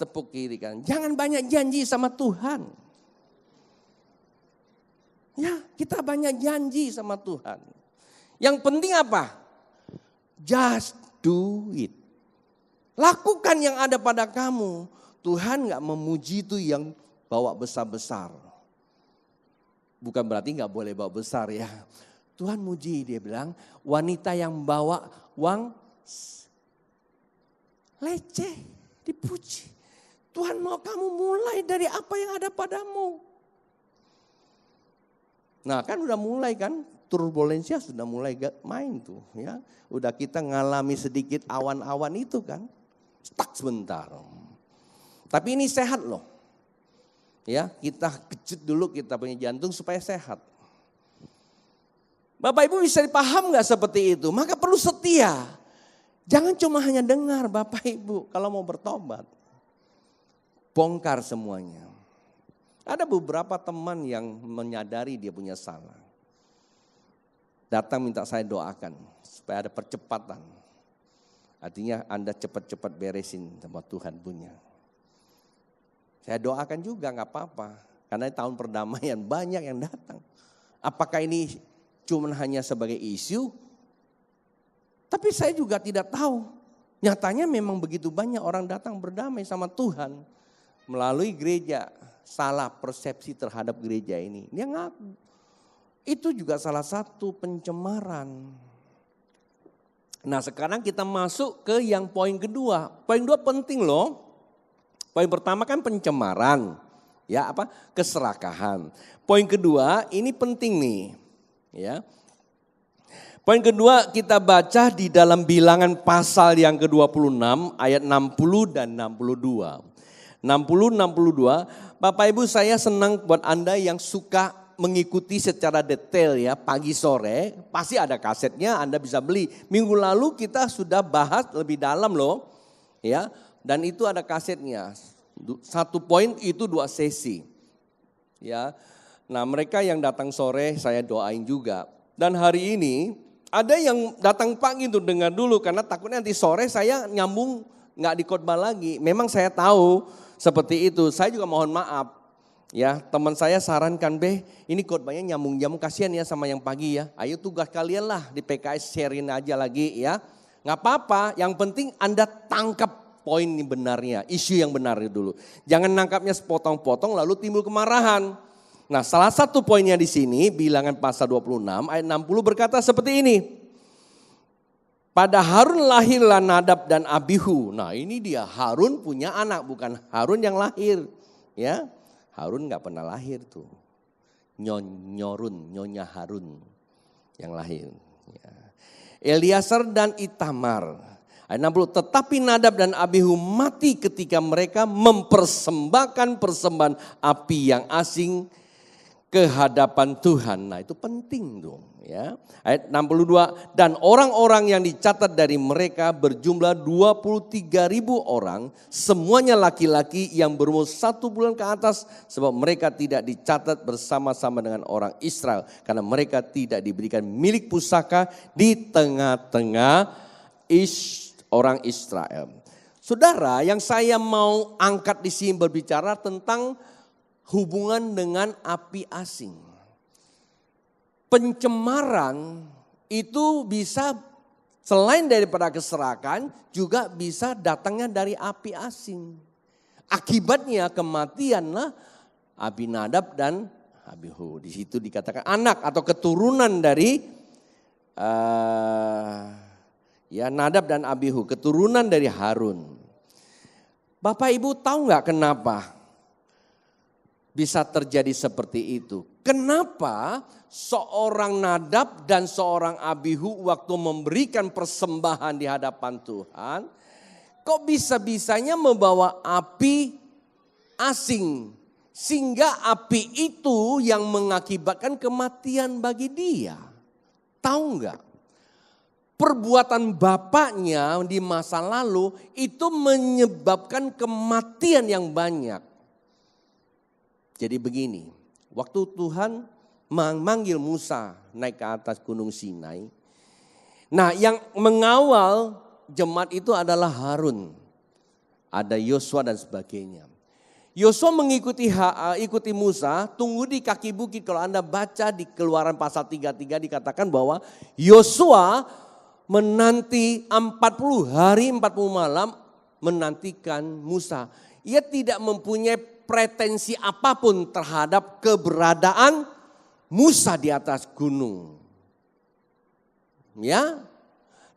Tepuk kiri kan. Jangan banyak janji sama Tuhan. Ya, kita banyak janji sama Tuhan. Yang penting apa? Just do it. Lakukan yang ada pada kamu. Tuhan gak memuji itu yang bawa besar-besar. Bukan berarti gak boleh bawa besar ya. Tuhan muji, dia bilang wanita yang bawa uang leceh dipuji. Tuhan mau kamu mulai dari apa yang ada padamu. Nah kan udah mulai kan, turbulensia sudah mulai main tuh ya. Udah kita ngalami sedikit awan-awan itu kan, stuck sebentar. Tapi ini sehat loh. Ya, kita kejut dulu kita punya jantung supaya sehat. Bapak Ibu bisa dipaham gak seperti itu? Maka perlu setia. Jangan cuma hanya dengar Bapak Ibu kalau mau bertobat. Bongkar semuanya. Ada beberapa teman yang menyadari dia punya salah. Datang minta saya doakan supaya ada percepatan. Artinya Anda cepat-cepat beresin sama Tuhan punya. Saya doakan juga gak apa-apa. Karena tahun perdamaian banyak yang datang. Apakah ini cuma hanya sebagai isu, tapi saya juga tidak tahu. Nyatanya memang begitu banyak orang datang berdamai sama Tuhan melalui gereja. Salah persepsi terhadap gereja ini. Dia ngaku. Itu juga salah satu pencemaran. Nah sekarang kita masuk ke yang poin kedua. Poin kedua penting loh. Poin pertama kan pencemaran. Ya apa? Keserakahan. Poin kedua ini penting nih. Ya. Poin kedua kita baca di dalam Bilangan pasal yang ke-26 ayat 60 dan 62. 60-62, Bapak Ibu saya senang buat Anda yang suka mengikuti secara detail ya pagi sore. Pasti ada kasetnya Anda bisa beli. Minggu lalu kita sudah bahas lebih dalam loh. Ya, dan itu ada kasetnya. Satu poin itu 2 sesi. Ya. Nah mereka yang datang sore saya doain juga. Dan hari ini ada yang datang pagi tuh dengar dulu. Karena takutnya nanti sore saya nyambung gak di khotbah lagi. Memang saya tahu seperti itu. Saya juga mohon maaf. Ya teman saya sarankan ini khotbahnya nyambung-nyambung. Kasihan ya sama yang pagi ya. Ayo tugas kalian lah di PKS sharein aja lagi ya. Gak apa-apa yang penting Anda tangkap poin ini benarnya. Isu yang benar dulu. Jangan nangkapnya sepotong-potong lalu timbul kemarahan. Nah salah satu poinnya di sini Bilangan pasal 26 ayat 60 berkata seperti ini. Pada Harun lahirlah Nadab dan Abihu. Nah ini dia Harun punya anak bukan Harun yang lahir. Ya Harun gak pernah lahir tuh. Nyonya Harun yang lahir. Ya. Eliasar dan Itamar. Ayat 60, tetapi Nadab dan Abihu mati ketika mereka mempersembahkan persembahan api yang asing ke hadapan Tuhan. Nah itu penting dong ya. Ayat 62, dan orang-orang yang dicatat dari mereka berjumlah 23.000 orang. Semuanya laki-laki yang berumur 1 bulan ke atas. Sebab mereka tidak dicatat bersama-sama dengan orang Israel. Karena mereka tidak diberikan milik pusaka di tengah-tengah orang Israel. Saudara yang saya mau angkat di sini berbicara tentang hubungan dengan api asing. Pencemaran itu bisa selain daripada keserakahan juga bisa datangnya dari api asing. Akibatnya kematianlah Abinadab dan Abihu. Di situ dikatakan anak atau keturunan dari Nadab dan Abihu, keturunan dari Harun. Bapak Ibu tahu nggak kenapa bisa terjadi seperti itu? Kenapa seorang Nadab dan seorang Abihu waktu memberikan persembahan di hadapan Tuhan, kok bisa-bisanya membawa api asing? Sehingga api itu yang mengakibatkan kematian bagi dia. Tahu nggak? Perbuatan bapaknya di masa lalu itu menyebabkan kematian yang banyak. Jadi begini, Waktu Tuhan memanggil Musa naik ke atas gunung Sinai. Nah, yang mengawal jemaat itu adalah Harun. Ada Yosua dan sebagainya. Yosua ikuti Musa, tunggu di kaki bukit. Kalau Anda baca di Keluaran pasal 33 dikatakan bahwa Yosua menanti 40 hari 40 malam menantikan Musa. Ia tidak mempunyai pretensi apapun terhadap keberadaan Musa di atas gunung. Ya,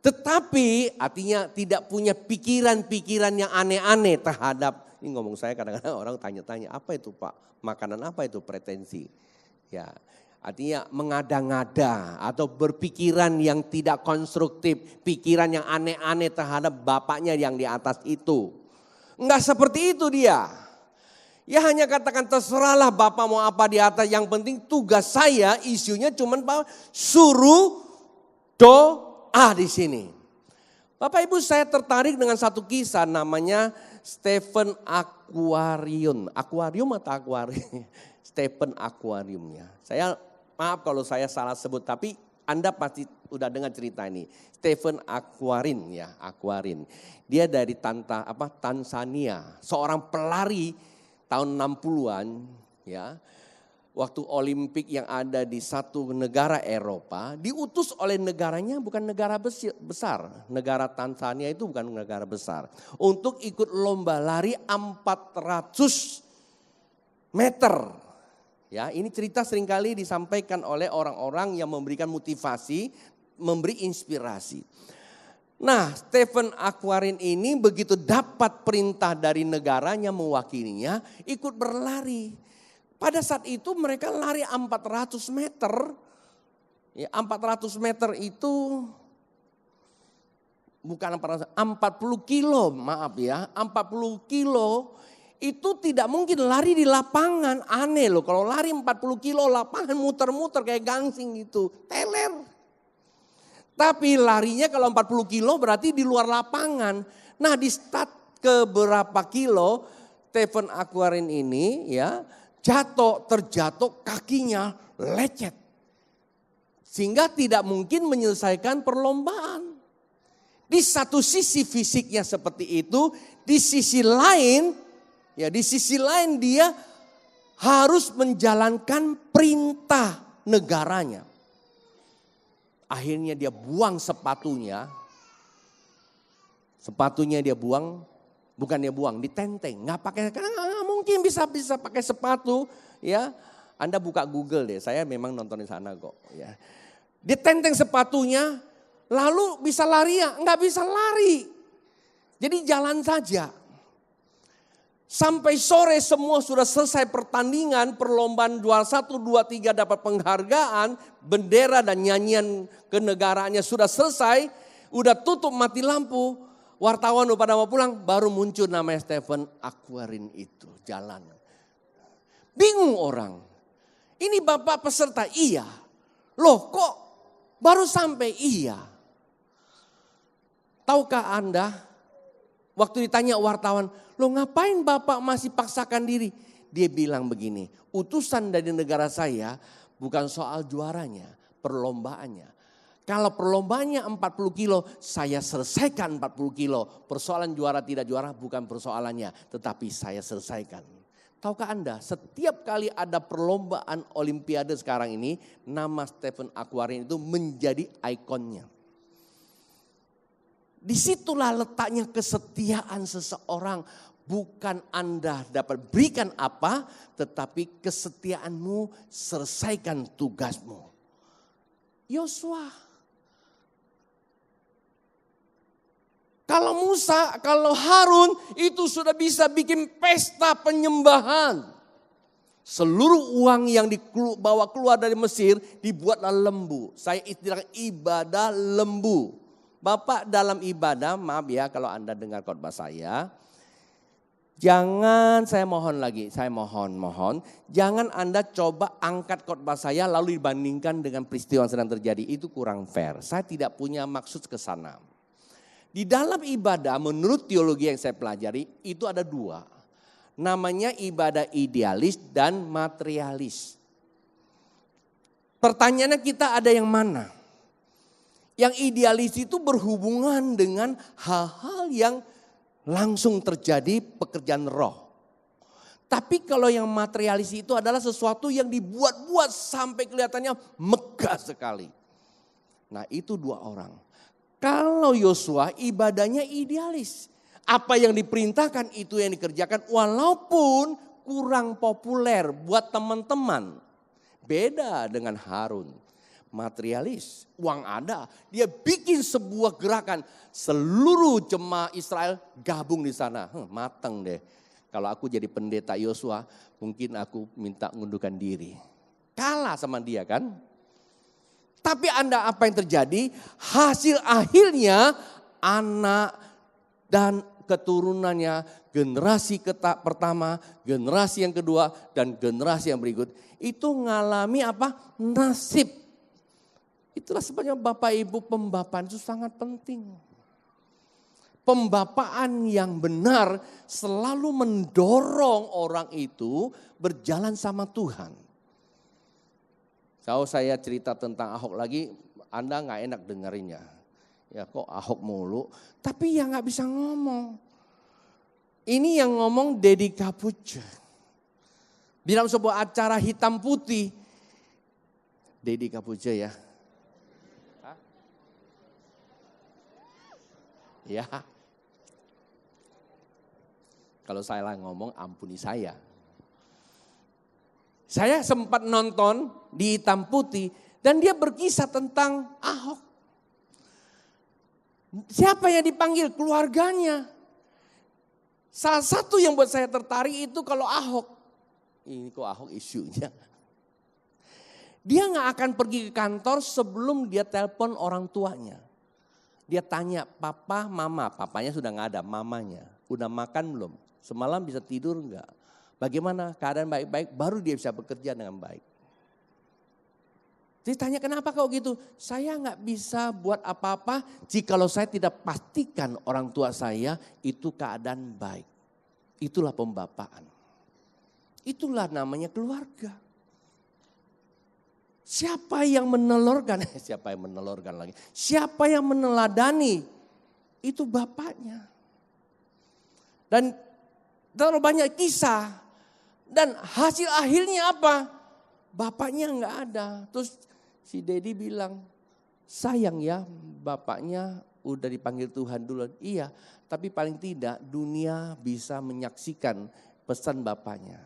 tetapi artinya tidak punya pikiran-pikiran yang aneh-aneh terhadap, ini ngomong saya kadang-kadang orang tanya-tanya, apa itu Pak? Makanan apa itu pretensi? Ya, artinya mengada-ngada atau berpikiran yang tidak konstruktif, pikiran yang aneh-aneh terhadap bapaknya yang di atas itu. Enggak seperti itu dia. Ya hanya katakan terserahlah Bapak mau apa di atas, yang penting tugas saya isunya cuman suruh doa di sini. Bapak Ibu, saya tertarik dengan satu kisah namanya Stephen Aquarium. Aquarium atau Aquarium? Stephen Aquariumnya. Saya maaf kalau saya salah sebut, tapi Anda pasti udah dengar cerita ini. Stephen Aquarium ya, Aquarium. Dia dari Tanzania, seorang pelari tahun 60-an ya. Waktu Olimpik yang ada di satu negara Eropa, diutus oleh negaranya, bukan negara besar. Negara Tanzania itu bukan negara besar. Untuk ikut lomba lari 400 meter. Ya, ini cerita seringkali disampaikan oleh orang-orang yang memberikan motivasi, memberi inspirasi. Nah, Stephen Aquarium ini begitu dapat perintah dari negaranya mewakilinya, ikut berlari. Pada saat itu mereka lari 400 meter. Ya, 400 meter itu bukan 40 kilo, maaf ya. 40 kilo itu tidak mungkin lari di lapangan. Aneh loh, kalau lari 40 kilo lapangan muter-muter kayak gangsing gitu. Teler. Tapi larinya kalau 40 kilo berarti di luar lapangan. Nah, di start ke berapa kilo Stephen Aquarium ini ya terjatuh kakinya lecet. Sehingga tidak mungkin menyelesaikan perlombaan. Di satu sisi fisiknya seperti itu, di sisi lain dia harus menjalankan perintah negaranya. Akhirnya dia buang sepatunya. Sepatunya dia buang, bukan dia buang, ditenteng. Nggak mungkin bisa pakai sepatu ya. Anda buka Google deh, saya memang nonton di sana kok ya. Ditenteng sepatunya, lalu bisa lari ya? Nggak bisa lari. Jadi jalan saja. Sampai sore semua sudah selesai pertandingan, perlombaan juara 1, 2, 3 dapat penghargaan, bendera dan nyanyian kenegaraannya sudah selesai, udah tutup mati lampu, wartawan udah pada mau pulang, baru muncul namanya Stephen Aquarium itu jalan. Bingung orang, ini bapak peserta, iya, loh kok baru sampai, iya. Tahukah Anda, waktu ditanya wartawan, loh ngapain bapak masih paksakan diri? Dia bilang begini, utusan dari negara saya bukan soal juaranya, perlombaannya. Kalau perlombaannya 40 kilo, saya selesaikan 40 kilo. Persoalan juara tidak juara bukan persoalannya, tetapi saya selesaikan. Tahukah Anda, setiap kali ada perlombaan olimpiade sekarang ini, nama Stephen Aquarium itu menjadi ikonnya. Disitulah letaknya kesetiaan seseorang. Bukan Anda dapat berikan apa, tetapi kesetiaanmu selesaikan tugasmu. Yosua. Kalau Musa, kalau Harun itu sudah bisa bikin pesta penyembahan. Seluruh uang yang dibawa keluar dari Mesir dibuatlah lembu. Saya istilahkan ibadah lembu. Bapak dalam ibadah, maaf ya kalau Anda dengar khotbah saya. Jangan, saya mohon lagi, saya mohon. Jangan Anda coba angkat khotbah saya lalu dibandingkan dengan peristiwa yang sedang terjadi. Itu kurang fair. Saya tidak punya maksud ke sana. Di dalam ibadah menurut teologi yang saya pelajari itu ada dua. Namanya ibadah idealis dan materialis. Pertanyaannya kita ada yang mana? Yang idealis itu berhubungan dengan hal-hal yang langsung terjadi pekerjaan roh. Tapi kalau yang materialis itu adalah sesuatu yang dibuat-buat sampai kelihatannya megah sekali. Nah itu dua orang. Kalau Yosua ibadahnya idealis. Apa yang diperintahkan itu yang dikerjakan walaupun kurang populer buat teman-teman. Beda dengan Harun. Materialis, uang ada. Dia bikin sebuah gerakan. Seluruh jemaah Israel gabung di sana. Mateng deh. Kalau aku jadi pendeta Yosua, mungkin aku minta ngundurkan diri. Kalah sama dia kan. Tapi Anda apa yang terjadi? Hasil akhirnya anak dan keturunannya, generasi pertama, generasi yang kedua, dan generasi yang berikut. Itu ngalami apa? Nasib. Itulah sebabnya Bapak Ibu pembapaan itu sangat penting. Pembapaan yang benar selalu mendorong orang itu berjalan sama Tuhan. Kalau saya cerita tentang Ahok lagi, Anda gak enak dengerinnya. Ya kok Ahok mulu, tapi ya gak bisa ngomong. Ini yang ngomong Deddy Capuce. Dalam sebuah acara hitam putih, Deddy Capuce ya. Ya, kalau saya ngomong ampuni saya. Saya sempat nonton di hitam putih dan dia berkisah tentang Ahok. Siapa yang dipanggil? Keluarganya. Salah satu yang buat saya tertarik itu kalau Ahok. Ini kok Ahok isunya. Dia gak akan pergi ke kantor sebelum dia telepon orang tuanya. Dia tanya, papa, mama, papanya sudah gak ada, mamanya. Udah makan belum? Semalam bisa tidur enggak? Bagaimana keadaan baik-baik? Baru dia bisa bekerja dengan baik. Dia tanya kenapa kok gitu? Saya gak bisa buat apa-apa jikalau saya tidak pastikan orang tua saya itu keadaan baik. Itulah pembapaan. Itulah namanya keluarga. Siapa yang menelurkan? Siapa yang menelurkan lagi? Siapa yang meneladani? Itu bapaknya. Dan terlalu banyak kisah. Dan hasil akhirnya apa? Bapaknya enggak ada. Terus si Dedi bilang, sayang ya bapaknya udah dipanggil Tuhan duluan. Iya, tapi paling tidak dunia bisa menyaksikan pesan bapaknya.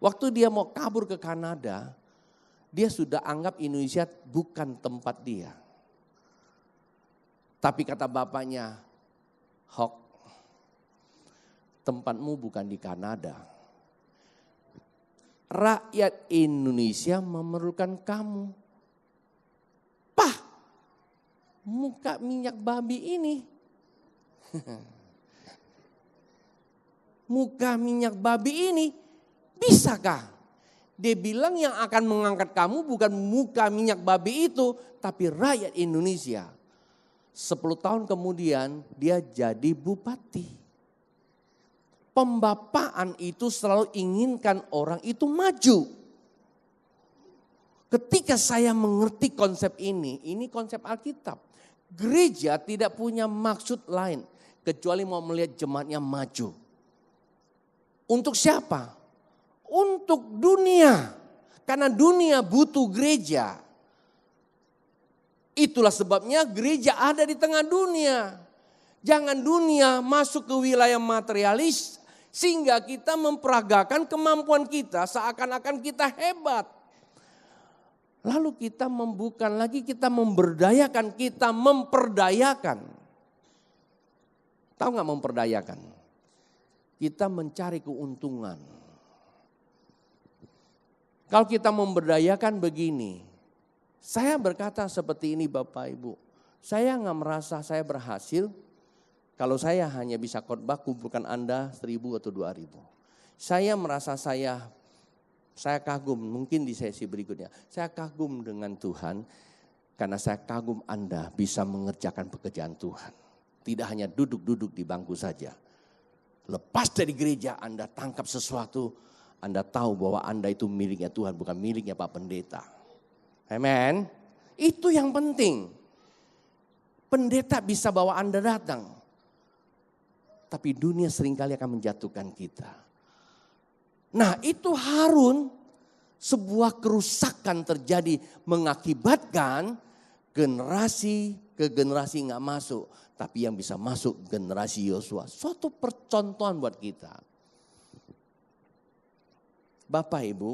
Waktu dia mau kabur ke Kanada, dia sudah anggap Indonesia bukan tempat dia. Tapi kata bapaknya, Hok, tempatmu bukan di Kanada. Rakyat Indonesia memerlukan kamu. Pah, muka minyak babi ini. Muka minyak babi ini, bisakah? Dia bilang yang akan mengangkat kamu bukan muka minyak babi itu, tapi rakyat Indonesia. 10 tahun kemudian dia jadi bupati. Pembapaan itu selalu inginkan orang itu maju. Ketika saya mengerti konsep ini konsep Alkitab. Gereja tidak punya maksud lain kecuali mau melihat jemaatnya maju. Untuk siapa? Untuk dunia. Karena dunia butuh gereja. Itulah sebabnya gereja ada di tengah dunia. Jangan dunia masuk ke wilayah materialis sehingga kita memperagakan kemampuan kita seakan-akan kita hebat. Lalu kita bukan lagi kita memberdayakan, kita memperdayakan. Tahu gak memperdayakan? Kita mencari keuntungan. Kalau kita memberdayakan begini, saya berkata seperti ini Bapak Ibu, saya gak merasa saya berhasil kalau saya hanya bisa khotbah kumpulkan Anda 1.000 atau 2.000. Saya merasa saya kagum, mungkin di sesi berikutnya, saya kagum dengan Tuhan karena saya kagum Anda bisa mengerjakan pekerjaan Tuhan. Tidak hanya duduk-duduk di bangku saja. Lepas dari gereja Anda tangkap sesuatu, Anda tahu bahwa Anda itu miliknya Tuhan, bukan miliknya Pak Pendeta. Amen. Itu yang penting. Pendeta bisa bawa Anda datang. Tapi dunia seringkali akan menjatuhkan kita. Nah, itu Harun, sebuah kerusakan terjadi mengakibatkan generasi ke generasi nggak masuk. Tapi yang bisa masuk generasi Yosua. Suatu percontohan buat kita. Bapak Ibu,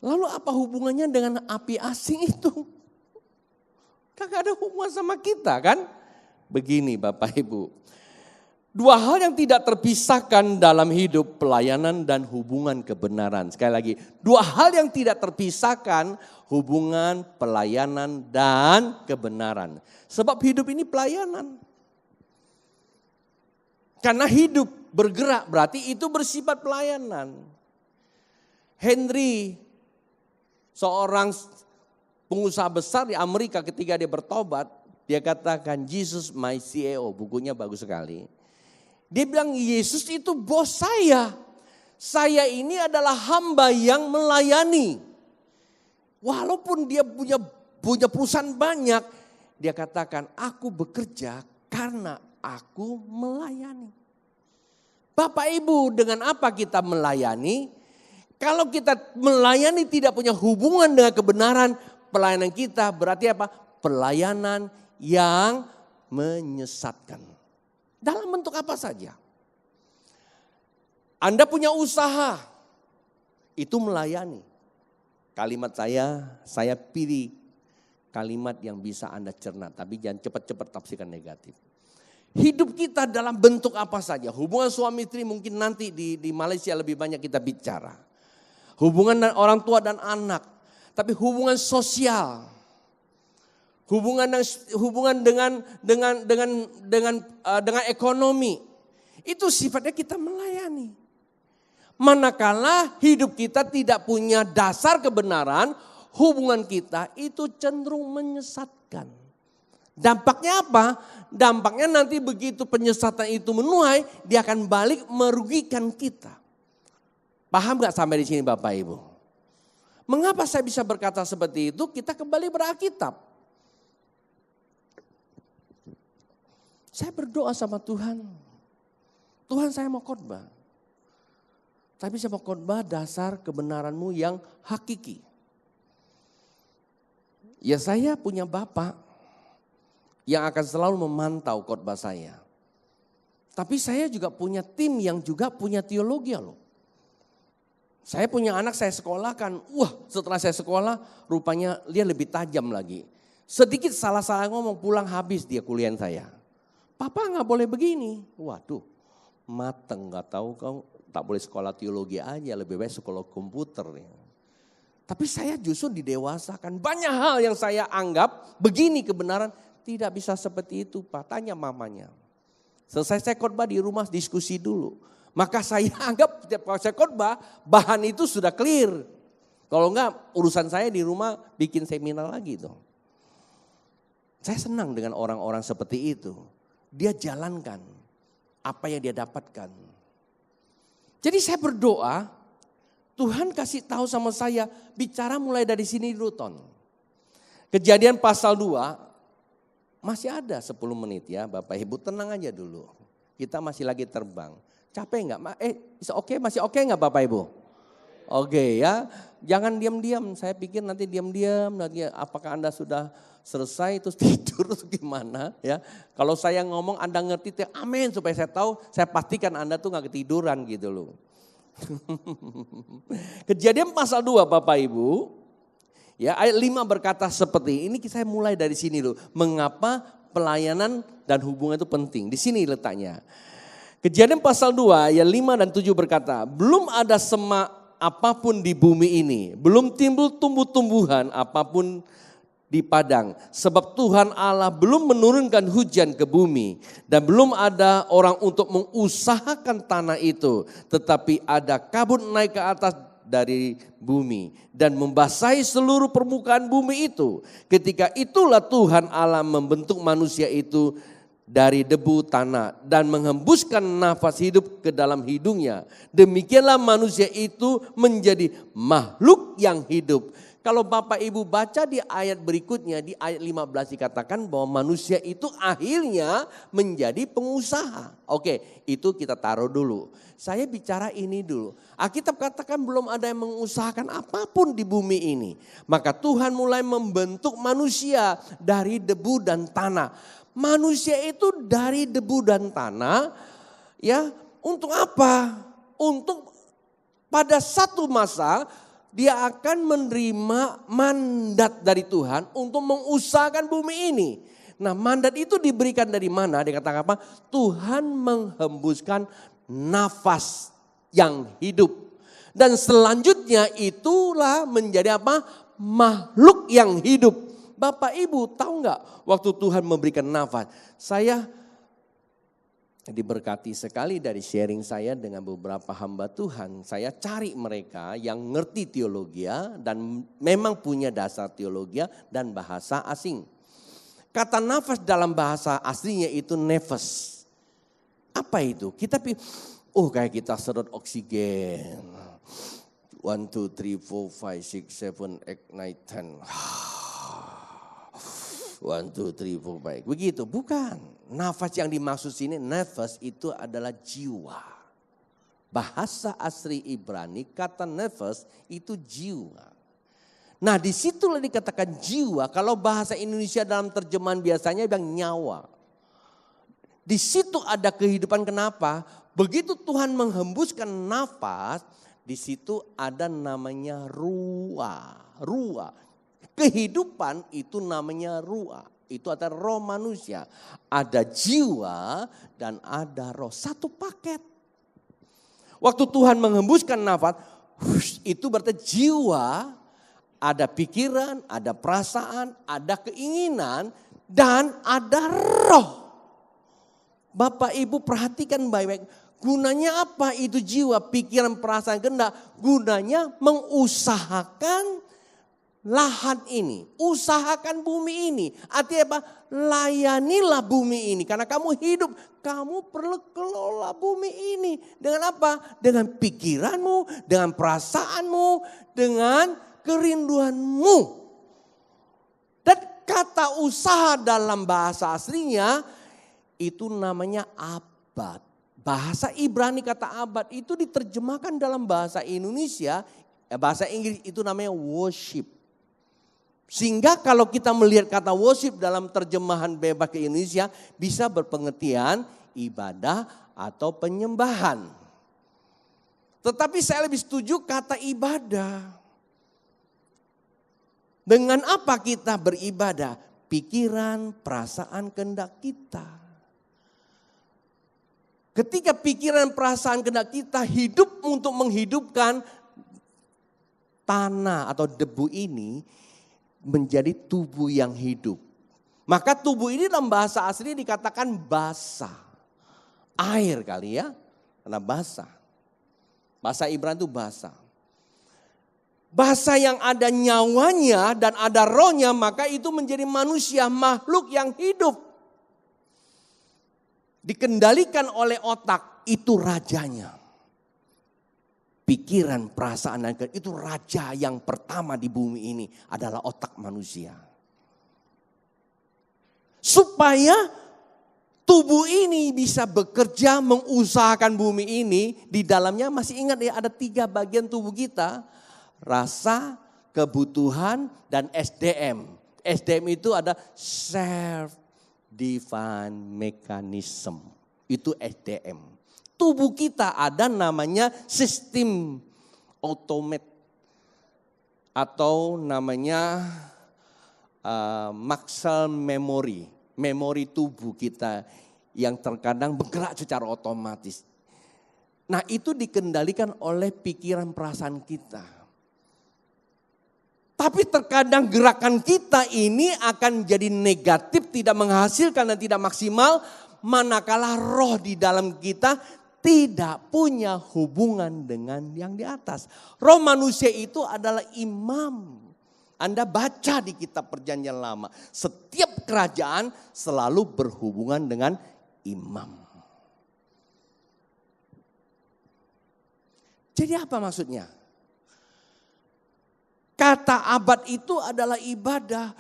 lalu apa hubungannya dengan api asing itu? Kagak ada hubungan sama kita kan? Begini Bapak Ibu. Dua hal yang tidak terpisahkan dalam hidup, pelayanan dan hubungan kebenaran. Sekali lagi, dua hal yang tidak terpisahkan, hubungan, pelayanan dan kebenaran. Sebab hidup ini pelayanan. Karena hidup bergerak berarti itu bersifat pelayanan. Henry, seorang pengusaha besar di Amerika ketika dia bertobat, dia katakan Jesus my CEO, bukunya bagus sekali. Dia bilang Yesus itu bos saya. Saya ini adalah hamba yang melayani. Walaupun dia punya perusahaan banyak, dia katakan aku bekerja karena aku melayani. Bapak Ibu, dengan apa kita melayani? Kalau kita melayani tidak punya hubungan dengan kebenaran, pelayanan kita berarti apa? Pelayanan yang menyesatkan. Dalam bentuk apa saja. Anda punya usaha, itu melayani. Kalimat saya pilih kalimat yang bisa Anda cerna. Tapi jangan cepat-cepat tafsirkan negatif. Hidup kita dalam bentuk apa saja. Hubungan suami istri mungkin nanti di Malaysia lebih banyak kita bicara. Hubungan orang tua dan anak. Tapi hubungan sosial. Hubungan dengan ekonomi. Itu sifatnya kita melayani. Manakala hidup kita tidak punya dasar kebenaran, hubungan kita itu cenderung menyesatkan. Dampaknya apa? Dampaknya nanti begitu penyesatan itu menuai, dia akan balik merugikan kita. Paham gak sampai di sini Bapak Ibu? Mengapa saya bisa berkata seperti itu? Kita kembali berakhitab. Saya berdoa sama Tuhan. Tuhan saya mau khotbah. Tapi saya mau khotbah dasar kebenaran-Mu yang hakiki. Ya saya punya Bapak yang akan selalu memantau khotbah saya. Tapi saya juga punya tim yang juga punya teologi loh. Saya punya anak saya sekolahkan. Wah setelah saya sekolah rupanya dia lebih tajam lagi. Sedikit salah-salah ngomong pulang habis dia kuliah saya. Papa nggak boleh begini. Waduh, mateng nggak tahu kau tak boleh sekolah teologi aja, lebih baik sekolah komputer. Ya. Tapi saya justru didewasakan. Banyak hal yang saya anggap begini kebenaran tidak bisa seperti itu. Pak, tanya mamanya. Selesai saya khotbah di rumah diskusi dulu. Maka saya anggap setiap kali saya khotbah bahan itu sudah clear. Kalau enggak urusan saya di rumah bikin seminar lagi tuh. Saya senang dengan orang-orang seperti itu. Dia jalankan apa yang dia dapatkan. Jadi saya berdoa, Tuhan kasih tahu sama saya, bicara mulai dari sini dulu Ton. Kejadian pasal 2, masih ada 10 menit ya Bapak Ibu, tenang aja dulu. Kita masih lagi terbang. Capek enggak? Masih oke enggak Bapak Ibu? Oke ya, jangan diam-diam. Saya pikir nanti diam-diam, nanti apakah Anda sudah selesai terus tidur atau gimana ya. Kalau saya ngomong Anda ngerti, amin supaya saya tahu, saya pastikan Anda tuh gak ketiduran gitu loh. Kejadian pasal 2 Bapak Ibu, ya ayat 5 berkata seperti ini, saya mulai dari sini loh. Mengapa pelayanan dan hubungan itu penting, di sini letaknya. Kejadian pasal 2 ayat 5 dan 7 berkata, belum ada semak apapun di bumi ini, belum timbul tumbuh-tumbuhan apapun di padang. Sebab Tuhan Allah belum menurunkan hujan ke bumi. Dan belum ada orang untuk mengusahakan tanah itu. Tetapi ada kabut naik ke atas dari bumi. Dan membasahi seluruh permukaan bumi itu. Ketika itulah Tuhan Allah membentuk manusia itu dari debu tanah. Dan menghembuskan nafas hidup ke dalam hidungnya. Demikianlah manusia itu menjadi makhluk yang hidup. Kalau Bapak Ibu baca di ayat berikutnya, di ayat 15 dikatakan bahwa manusia itu akhirnya menjadi pengusaha. Oke, itu kita taruh dulu. Saya bicara ini dulu. Alkitab katakan belum ada yang mengusahakan apapun di bumi ini. Maka Tuhan mulai membentuk manusia dari debu dan tanah. Manusia itu dari debu dan tanah, ya, untuk apa? Untuk pada satu masa dia akan menerima mandat dari Tuhan untuk mengusahakan bumi ini. Nah, mandat itu diberikan dari mana? Dia katakan apa? Tuhan menghembuskan nafas yang hidup. Dan selanjutnya itulah menjadi apa? Makhluk yang hidup. Bapak Ibu tahu nggak waktu Tuhan memberikan nafas? Saya diberkati sekali dari sharing saya dengan beberapa hamba Tuhan. Saya cari mereka yang ngerti teologi dan memang punya dasar teologi dan bahasa asing. Kata nafas dalam bahasa aslinya itu nefes. Apa itu? Kita kayak kita sedot oksigen. 1, 2, 3, 4, 5, 6, 7, 8, 9, 10. 1, 2, 3, 4, baik. Begitu, bukan. Nafas yang dimaksud sini, nafas itu adalah jiwa. Bahasa asli Ibrani, kata nafas itu jiwa. Nah, disitulah dikatakan jiwa. Kalau bahasa Indonesia dalam terjemahan biasanya bilang nyawa. Di situ ada kehidupan. Kenapa? Begitu Tuhan menghembuskan nafas, di situ ada namanya ruah. Kehidupan itu namanya ruah. Itu ada roh manusia, ada jiwa dan ada roh. Satu paket. Waktu Tuhan menghembuskan nafas, itu berarti jiwa, ada pikiran, ada perasaan, ada keinginan, dan ada roh. Bapak Ibu perhatikan baik-baik. Gunanya apa itu jiwa, pikiran, perasaan, kehendak? Gunanya mengusahakan lahan ini, usahakan bumi ini. Artinya apa? Layanilah bumi ini. Karena kamu hidup, kamu perlu kelola bumi ini. Dengan apa? Dengan pikiranmu, dengan perasaanmu, dengan kerinduanmu. Dan kata usaha dalam bahasa aslinya itu namanya abad. Bahasa Ibrani kata abad itu diterjemahkan dalam bahasa Indonesia, bahasa Inggris itu namanya worship. Sehingga kalau kita melihat kata worship dalam terjemahan bebas ke Indonesia bisa berpengertian ibadah atau penyembahan. Tetapi saya lebih setuju kata ibadah. Dengan apa kita beribadah? Pikiran, perasaan, kehendak kita. Ketika pikiran, perasaan, kehendak kita hidup untuk menghidupkan tanah atau debu ini, menjadi tubuh yang hidup. Maka tubuh ini dalam bahasa asli dikatakan basah. Air kali ya, karena basah. Bahasa Ibrani itu basah. Bahasa yang ada nyawanya dan ada rohnya, maka itu menjadi manusia, makhluk yang hidup. Dikendalikan oleh otak, itu rajanya. Pikiran, perasaan, dan itu raja yang pertama di bumi ini adalah otak manusia. Supaya tubuh ini bisa bekerja mengusahakan bumi ini, di dalamnya masih ingat ya ada 3 bagian tubuh kita. Rasa, kebutuhan, dan SDM. SDM itu ada self divine mechanism. Itu SDM. Tubuh kita ada namanya sistem otomat atau namanya muscle memory. Memori tubuh kita yang terkadang bergerak secara otomatis. Nah itu dikendalikan oleh pikiran perasaan kita. Tapi terkadang gerakan kita ini akan jadi negatif, tidak menghasilkan dan tidak maksimal. Manakala roh di dalam kita tidak punya hubungan dengan yang di atas. Roh manusia itu adalah imam. Anda baca di kitab Perjanjian Lama. Setiap kerajaan selalu berhubungan dengan imam. Jadi apa maksudnya? Kata abad itu adalah ibadah.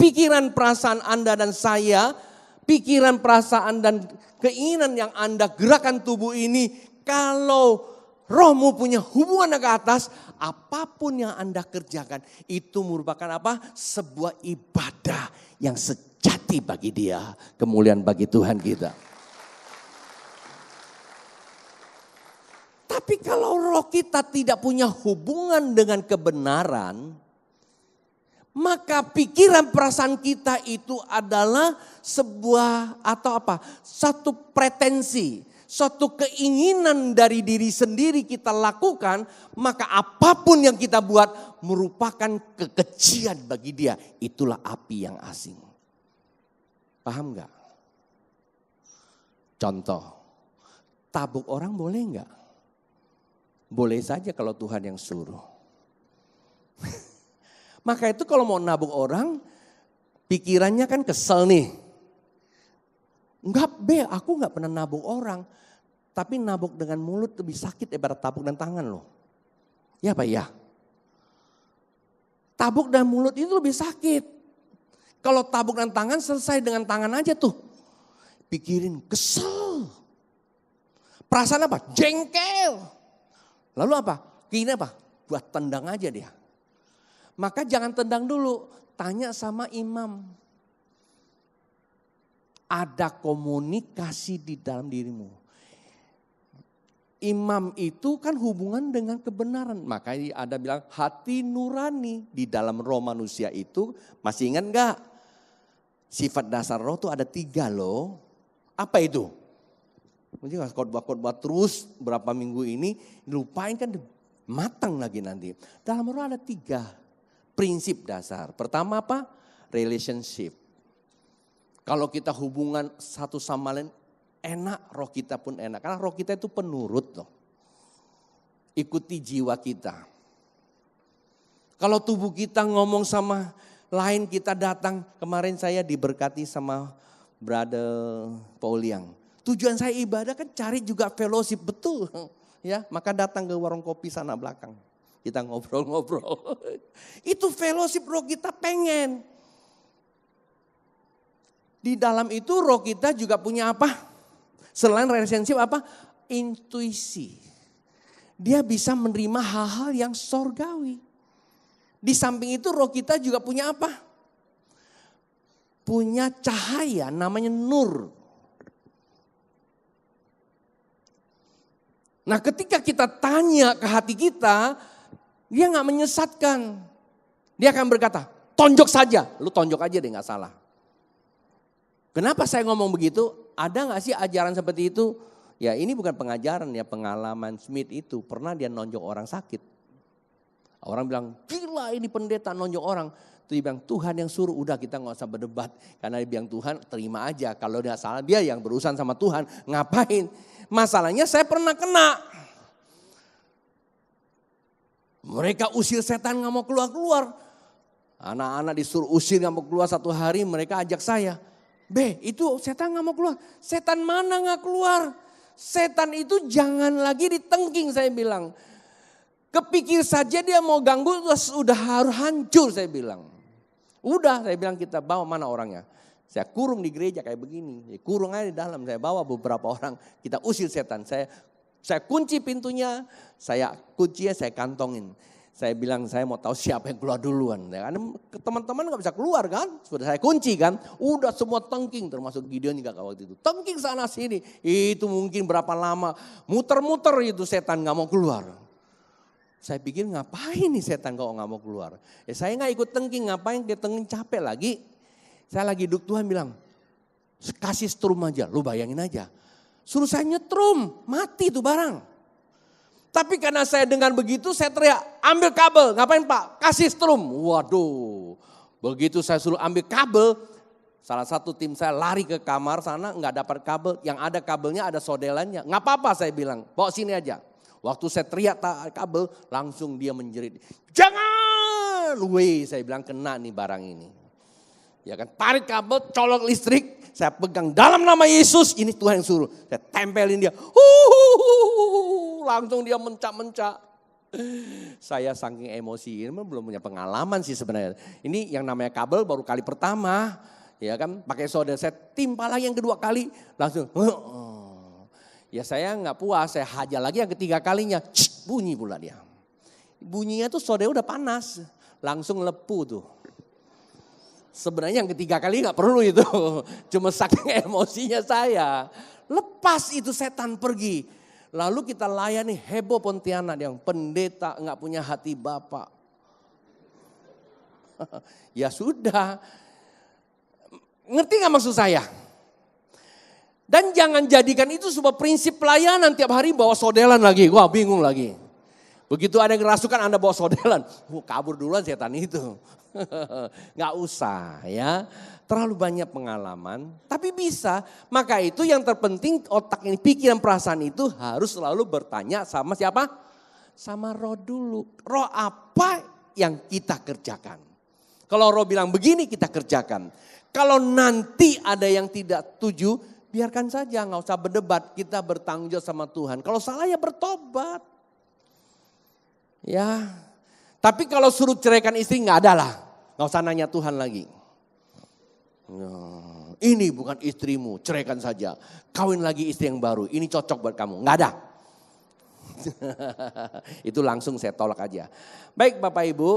Pikiran perasaan Anda dan saya, pikiran perasaan dan keinginan yang Anda gerakan tubuh ini, kalau rohmu punya hubungan ke atas, apapun yang Anda kerjakan itu merupakan apa? Sebuah ibadah yang sejati bagi Dia, kemuliaan bagi Tuhan kita. Tapi kalau roh kita tidak punya hubungan dengan kebenaran, maka pikiran perasaan kita itu adalah sebuah atau apa? Satu pretensi, suatu keinginan dari diri sendiri kita lakukan, maka apapun yang kita buat merupakan kekejian bagi Dia. Itulah api yang asing. Paham gak? Contoh, tabuk orang boleh gak? Boleh saja kalau Tuhan yang suruh. Maka itu kalau mau nabuk orang, pikirannya kan kesel nih. Enggak aku gak pernah nabuk orang. Tapi nabuk dengan mulut lebih sakit daripada tabuk dan tangan loh. Ya Pak ya. Tabuk dan mulut itu lebih sakit. Kalau tabuk dan tangan selesai dengan tangan aja tuh. Pikirin kesel. Perasaan apa? Jengkel. Lalu apa? Kini apa? Buat tendang aja dia. Maka jangan tendang dulu. Tanya sama imam. Ada komunikasi di dalam dirimu. Imam itu kan hubungan dengan kebenaran. Makanya ada bilang hati nurani di dalam roh manusia itu. Masih ingat gak? Sifat dasar roh itu ada 3 loh. Apa itu? Mungkin khotbah-khotbah terus berapa minggu ini lupain kan matang lagi nanti. Dalam roh ada 3 prinsip dasar. Pertama apa? Relationship. Kalau kita hubungan satu sama lain enak, roh kita pun enak. Karena roh kita itu penurut loh. Ikuti jiwa kita. Kalau tubuh kita ngomong sama lain, kita datang. Kemarin saya diberkati sama Brother Pauliang. Tujuan saya ibadah kan cari juga fellowship, betul. Ya, maka datang ke warung kopi sana belakang. Kita ngobrol-ngobrol. Itu fellowship roh kita pengen. Di dalam itu roh kita juga punya apa? Selain relationship apa? Intuisi. Dia bisa menerima hal-hal yang sorgawi. Di samping itu roh kita juga punya apa? Punya cahaya namanya nur. Nah ketika kita tanya ke hati kita, dia gak menyesatkan. Dia akan berkata, tonjok saja. Lu tonjok aja deh gak salah. Kenapa saya ngomong begitu? Ada gak sih ajaran seperti itu? Ya ini bukan pengajaran ya, pengalaman Smith itu. Pernah dia nonjok orang sakit. Orang bilang, gila ini pendeta nonjok orang. Dia bilang, Tuhan yang suruh, udah kita gak usah berdebat. Karena dia bilang Tuhan terima aja. Kalau dia salah, dia yang berurusan sama Tuhan. Ngapain? Masalahnya saya pernah kena. Mereka usir setan gak mau keluar-keluar. Anak-anak disuruh usir gak mau keluar 1 hari, mereka ajak saya. Itu setan gak mau keluar. Setan mana gak keluar? Setan itu jangan lagi ditengking saya bilang. Kepikir saja dia mau ganggu udah harus hancur saya bilang. Udah saya bilang kita bawa mana orangnya. Saya kurung di gereja kayak begini. Kurung aja di dalam. Saya bawa beberapa orang. Kita usir setan. Saya kunci pintunya. Saya kunci saya kantongin. Saya bilang saya mau tahu siapa yang keluar duluan. Karena teman-teman gak bisa keluar kan. Sudah saya kunci kan. Udah semua tengking. Termasuk Gideon juga waktu itu. Tengking sana sini. Itu mungkin berapa lama. Muter-muter itu setan gak mau keluar. Saya pikir ngapain nih setan kalau gak mau keluar. Saya gak ikut tengking. Ngapain dia tengking capek lagi. Saya lagi duduk Tuhan bilang, kasih strum aja, lu bayangin aja. Suruh saya nyetrum, mati tuh barang. Tapi karena saya dengan begitu saya teriak, ambil kabel, ngapain Pak? Kasih strum. Waduh, begitu saya suruh ambil kabel, salah satu tim saya lari ke kamar sana, nggak dapat kabel. Yang ada kabelnya ada sodelannya, nggak apa-apa saya bilang, bawa sini aja. Waktu saya teriak kabel, langsung dia menjerit. Jangan, saya bilang kena nih barang ini. Ya kan, tarik kabel, colok listrik, saya pegang dalam nama Yesus, ini Tuhan yang suruh. Saya tempelin dia, langsung dia mencak-mencak. Saya saking emosi, ini belum punya pengalaman sih sebenarnya. Ini yang namanya kabel baru kali pertama, ya kan, pakai solder, saya timpa lagi yang kedua kali, langsung, ya saya nggak puas, saya hajar lagi yang ketiga kalinya, bunyi pula dia. Bunyinya tuh solder udah panas, langsung lepuh tuh. Sebenarnya yang ketiga kali nggak perlu itu, cuma saking emosinya saya. Lepas itu setan pergi. Lalu kita layani heboh Pontianak yang pendeta nggak punya hati Bapak. Ya sudah, ngerti nggak maksud saya? Dan jangan jadikan itu sebuah prinsip pelayanan tiap hari bawa sodelan lagi. Wah bingung lagi. Begitu ada yang kerasukan Anda bawa sodelan, kabur duluan setan itu. Nggak usah ya. Terlalu banyak pengalaman, tapi bisa. Maka itu yang terpenting otak ini, pikiran perasaan itu harus selalu bertanya sama siapa? Sama roh dulu. Roh apa yang kita kerjakan? Kalau roh bilang begini kita kerjakan. Kalau nanti ada yang tidak setuju, biarkan saja, nggak usah berdebat. Kita bertanggung jawab sama Tuhan. Kalau salah ya bertobat. Ya, tapi kalau suruh ceraikan istri nggak ada lah. Nggak usah nanya Tuhan lagi. Nah, ini bukan istrimu, ceraikan saja. Kawin lagi istri yang baru, ini cocok buat kamu. Nggak ada. Itu langsung saya tolak aja. Baik Bapak Ibu,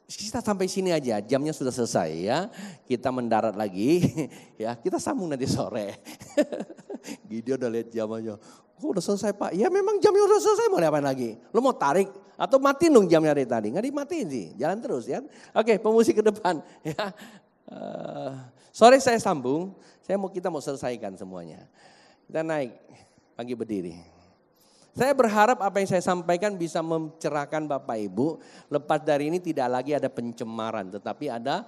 kita sampai sini aja, jamnya sudah selesai ya. Kita mendarat lagi, ya kita sambung nanti sore. Gideon udah lihat jam aja. Oh udah selesai Pak, ya memang jamnya udah selesai, mau diapain lagi? Lo mau tarik atau matiin dong jamnya dari tadi? Nggak dimatiin sih, jalan terus ya. Oke, pemusik ke depan ya. Sore saya sambung, kita mau selesaikan semuanya. Kita naik, pagi berdiri. Saya berharap apa yang saya sampaikan bisa mencerahkan Bapak Ibu. Lepas dari ini tidak lagi ada pencemaran, tetapi ada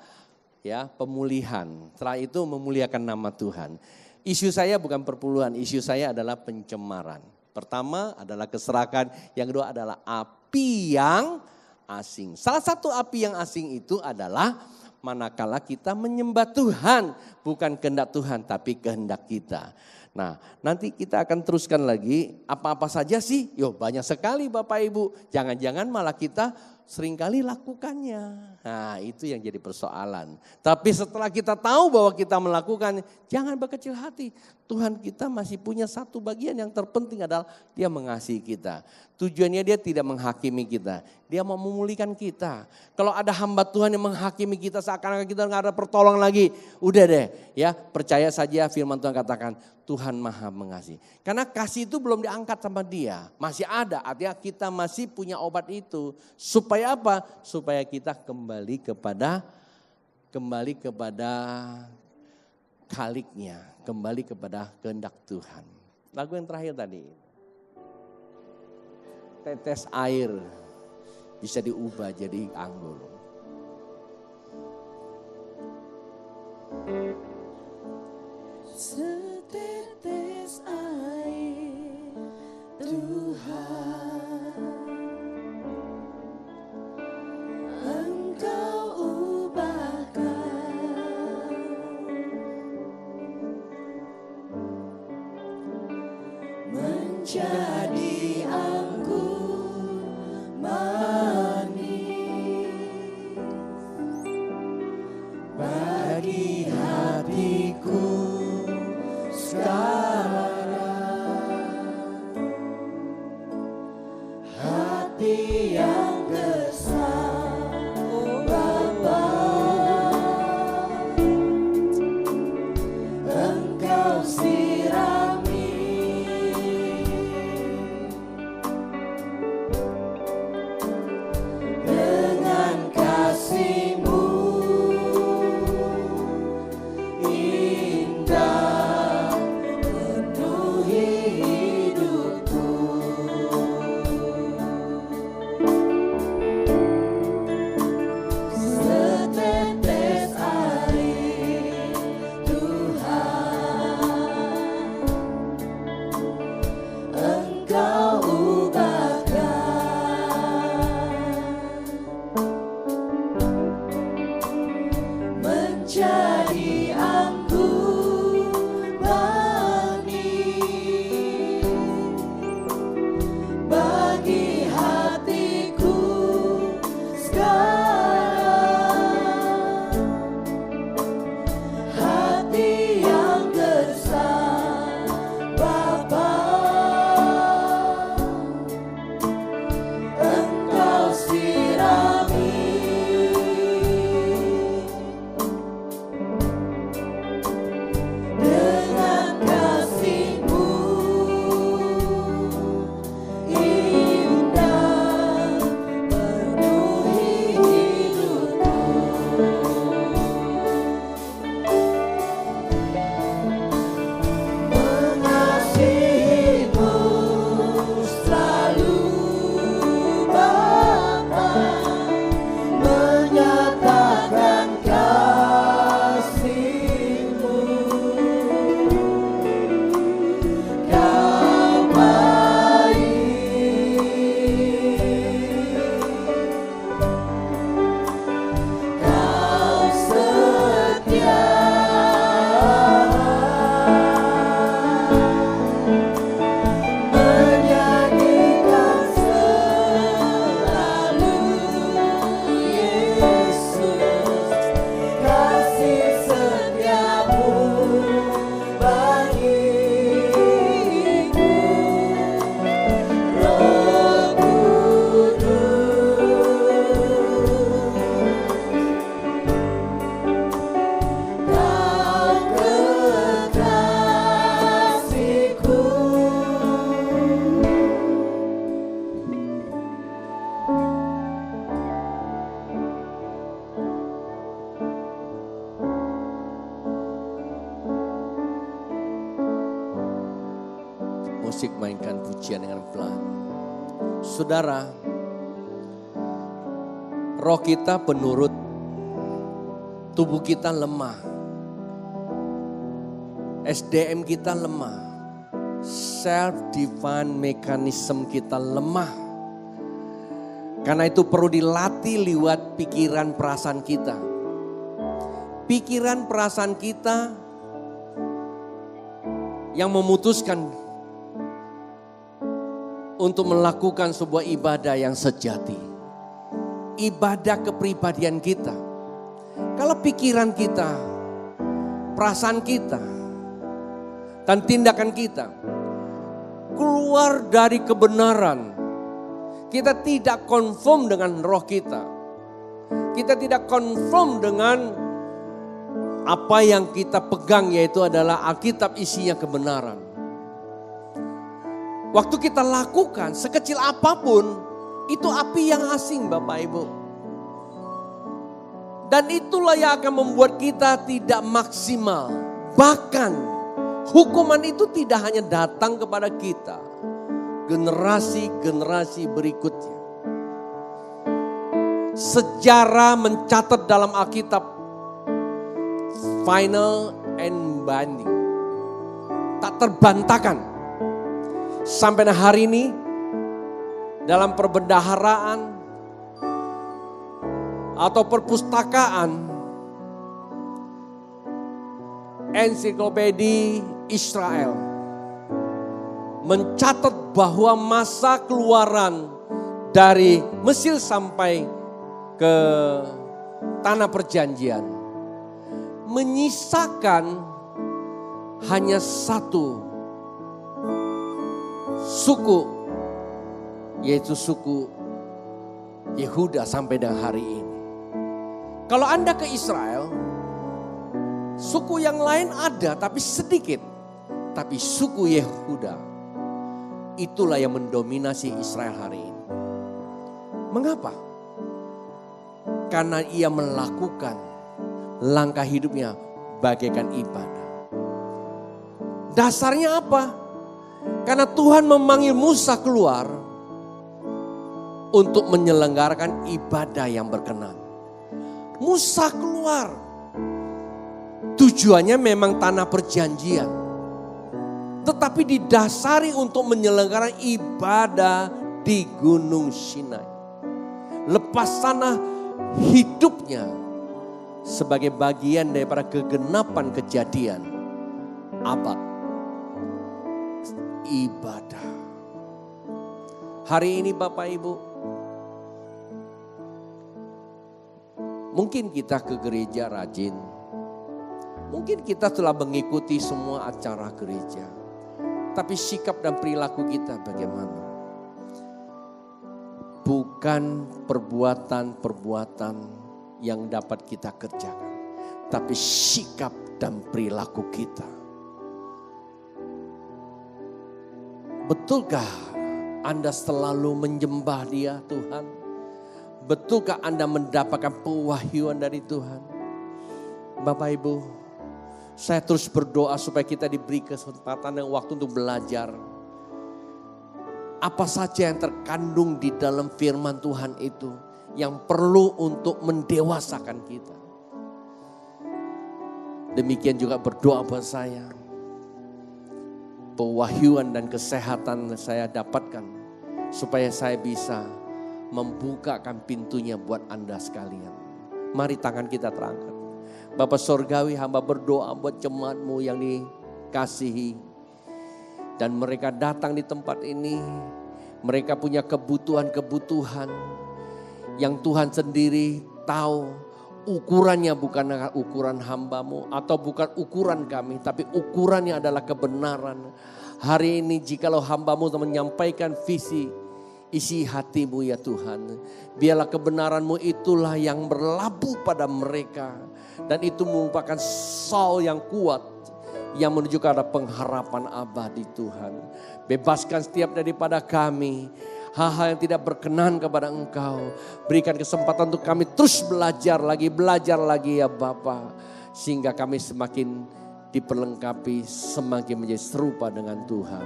ya pemulihan. Setelah itu memuliakan nama Tuhan. Isu saya bukan perpuluhan, isu saya adalah pencemaran. Pertama adalah keserakahan, yang kedua adalah api yang asing. Salah satu api yang asing itu adalah manakala kita menyembah Tuhan, bukan kehendak Tuhan tapi kehendak kita. Nah nanti kita akan teruskan lagi apa-apa saja sih, banyak sekali Bapak Ibu. Jangan-jangan malah kita seringkali lakukannya. Nah itu yang jadi persoalan. Tapi setelah kita tahu bahwa kita melakukan, jangan berkecil hati. Tuhan kita masih punya satu bagian yang terpenting adalah dia mengasihi kita. Tujuannya dia tidak menghakimi kita. Dia mau memulihkan kita. Kalau ada hamba Tuhan yang menghakimi kita seakan-akan kita nggak ada pertolongan lagi. Udah deh ya, percaya saja firman Tuhan katakan Tuhan maha mengasihi. Karena kasih itu belum diangkat sama dia. Masih ada, artinya kita masih punya obat itu. Supaya apa? Supaya kita kembali kepada Khaliknya, kembali kepada kehendak Tuhan. Lagu yang terakhir tadi. Tetes air bisa diubah jadi anggur. Setetes air Tuhan, Engkau ubahkan menjadi anggur manis bagi hatiku sekarang, hati yang gersang Bapa, Engkau sirami Musik mainkan pujian dengan pelan. Saudara, roh kita penurut, tubuh kita lemah, SDM kita lemah, self-divine mechanism kita lemah. Karena itu perlu dilatih lewat pikiran perasaan kita. Pikiran perasaan kita yang memutuskan untuk melakukan sebuah ibadah yang sejati. Ibadah kepribadian kita. Kalau pikiran kita, perasaan kita, dan tindakan kita keluar dari kebenaran, kita tidak konform dengan roh kita. Kita tidak konform dengan apa yang kita pegang, yaitu adalah Alkitab isinya kebenaran. Waktu kita lakukan sekecil apapun, itu api yang asing Bapak Ibu. Dan itulah yang akan membuat kita tidak maksimal. Bahkan hukuman itu tidak hanya datang kepada kita, generasi-generasi berikutnya. Sejarah mencatat dalam Alkitab, final and binding, tak terbantahkan. Sampai hari ini dalam perbendaharaan atau perpustakaan, ensiklopedia Israel mencatat bahwa masa keluaran dari Mesir sampai ke tanah perjanjian menyisakan hanya satu suku, yaitu suku Yehuda sampai dengan hari ini. Kalau Anda ke Israel, suku yang lain ada tapi sedikit. Tapi suku Yehuda, itulah yang mendominasi Israel hari ini. Mengapa? Karena ia melakukan langkah hidupnya bagaikan ibadah. Dasarnya apa? Karena Tuhan memanggil Musa keluar untuk menyelenggarakan ibadah yang berkenan. Musa keluar. Tujuannya memang tanah perjanjian. Tetapi didasari untuk menyelenggarakan ibadah di Gunung Sinai. Lepas sana hidupnya sebagai bagian daripada kegenapan kejadian abad ibadah. Hari ini Bapak Ibu, mungkin kita ke gereja rajin. Mungkin kita telah mengikuti semua acara gereja. Tapi sikap dan perilaku kita bagaimana? Bukan perbuatan-perbuatan yang dapat kita kerjakan, tapi sikap dan perilaku kita. Betulkah Anda selalu menyembah Dia, Tuhan? Betulkah Anda mendapatkan pewahyuan dari Tuhan? Bapak Ibu, saya terus berdoa supaya kita diberi kesempatan dan waktu untuk belajar. Apa saja yang terkandung di dalam firman Tuhan itu yang perlu untuk mendewasakan kita. Demikian juga berdoa buat saya. Pewahyuan dan kesehatan saya dapatkan supaya saya bisa membukakan pintunya buat Anda sekalian. Mari tangan kita terangkat. Bapa Sorgawi, hamba berdoa buat jemaat-Mu yang dikasihi. Dan mereka datang di tempat ini, mereka punya kebutuhan-kebutuhan yang Tuhan sendiri tahu ukurannya bukan ukuran hamba-Mu atau bukan ukuran kami, tapi ukurannya adalah kebenaran. Hari ini jikalau hamba-Mu menyampaikan visi, isi hati-Mu ya Tuhan, biarlah kebenaran-Mu itulah yang berlabuh pada mereka. Dan itu merupakan sol yang kuat yang menuju ke arah pengharapan abadi Tuhan. Bebaskan setiap daripada kami hal-hal yang tidak berkenan kepada Engkau. Berikan kesempatan untuk kami terus belajar lagi ya Bapa. Sehingga kami semakin diperlengkapi, semakin menjadi serupa dengan Tuhan.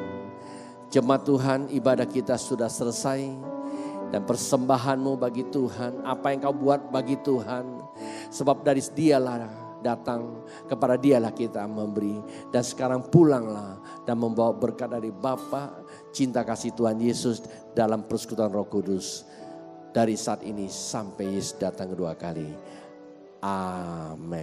Jemaat Tuhan, ibadah kita sudah selesai. Dan persembahanmu bagi Tuhan, apa yang kau buat bagi Tuhan. Sebab dari dialah datang, kepada dialah kita memberi. Dan sekarang pulanglah dan membawa berkat dari Bapa, cinta kasih Tuhan Yesus dalam persekutuan Roh Kudus. Dari saat ini sampai Yesus datang kedua kali. Amin.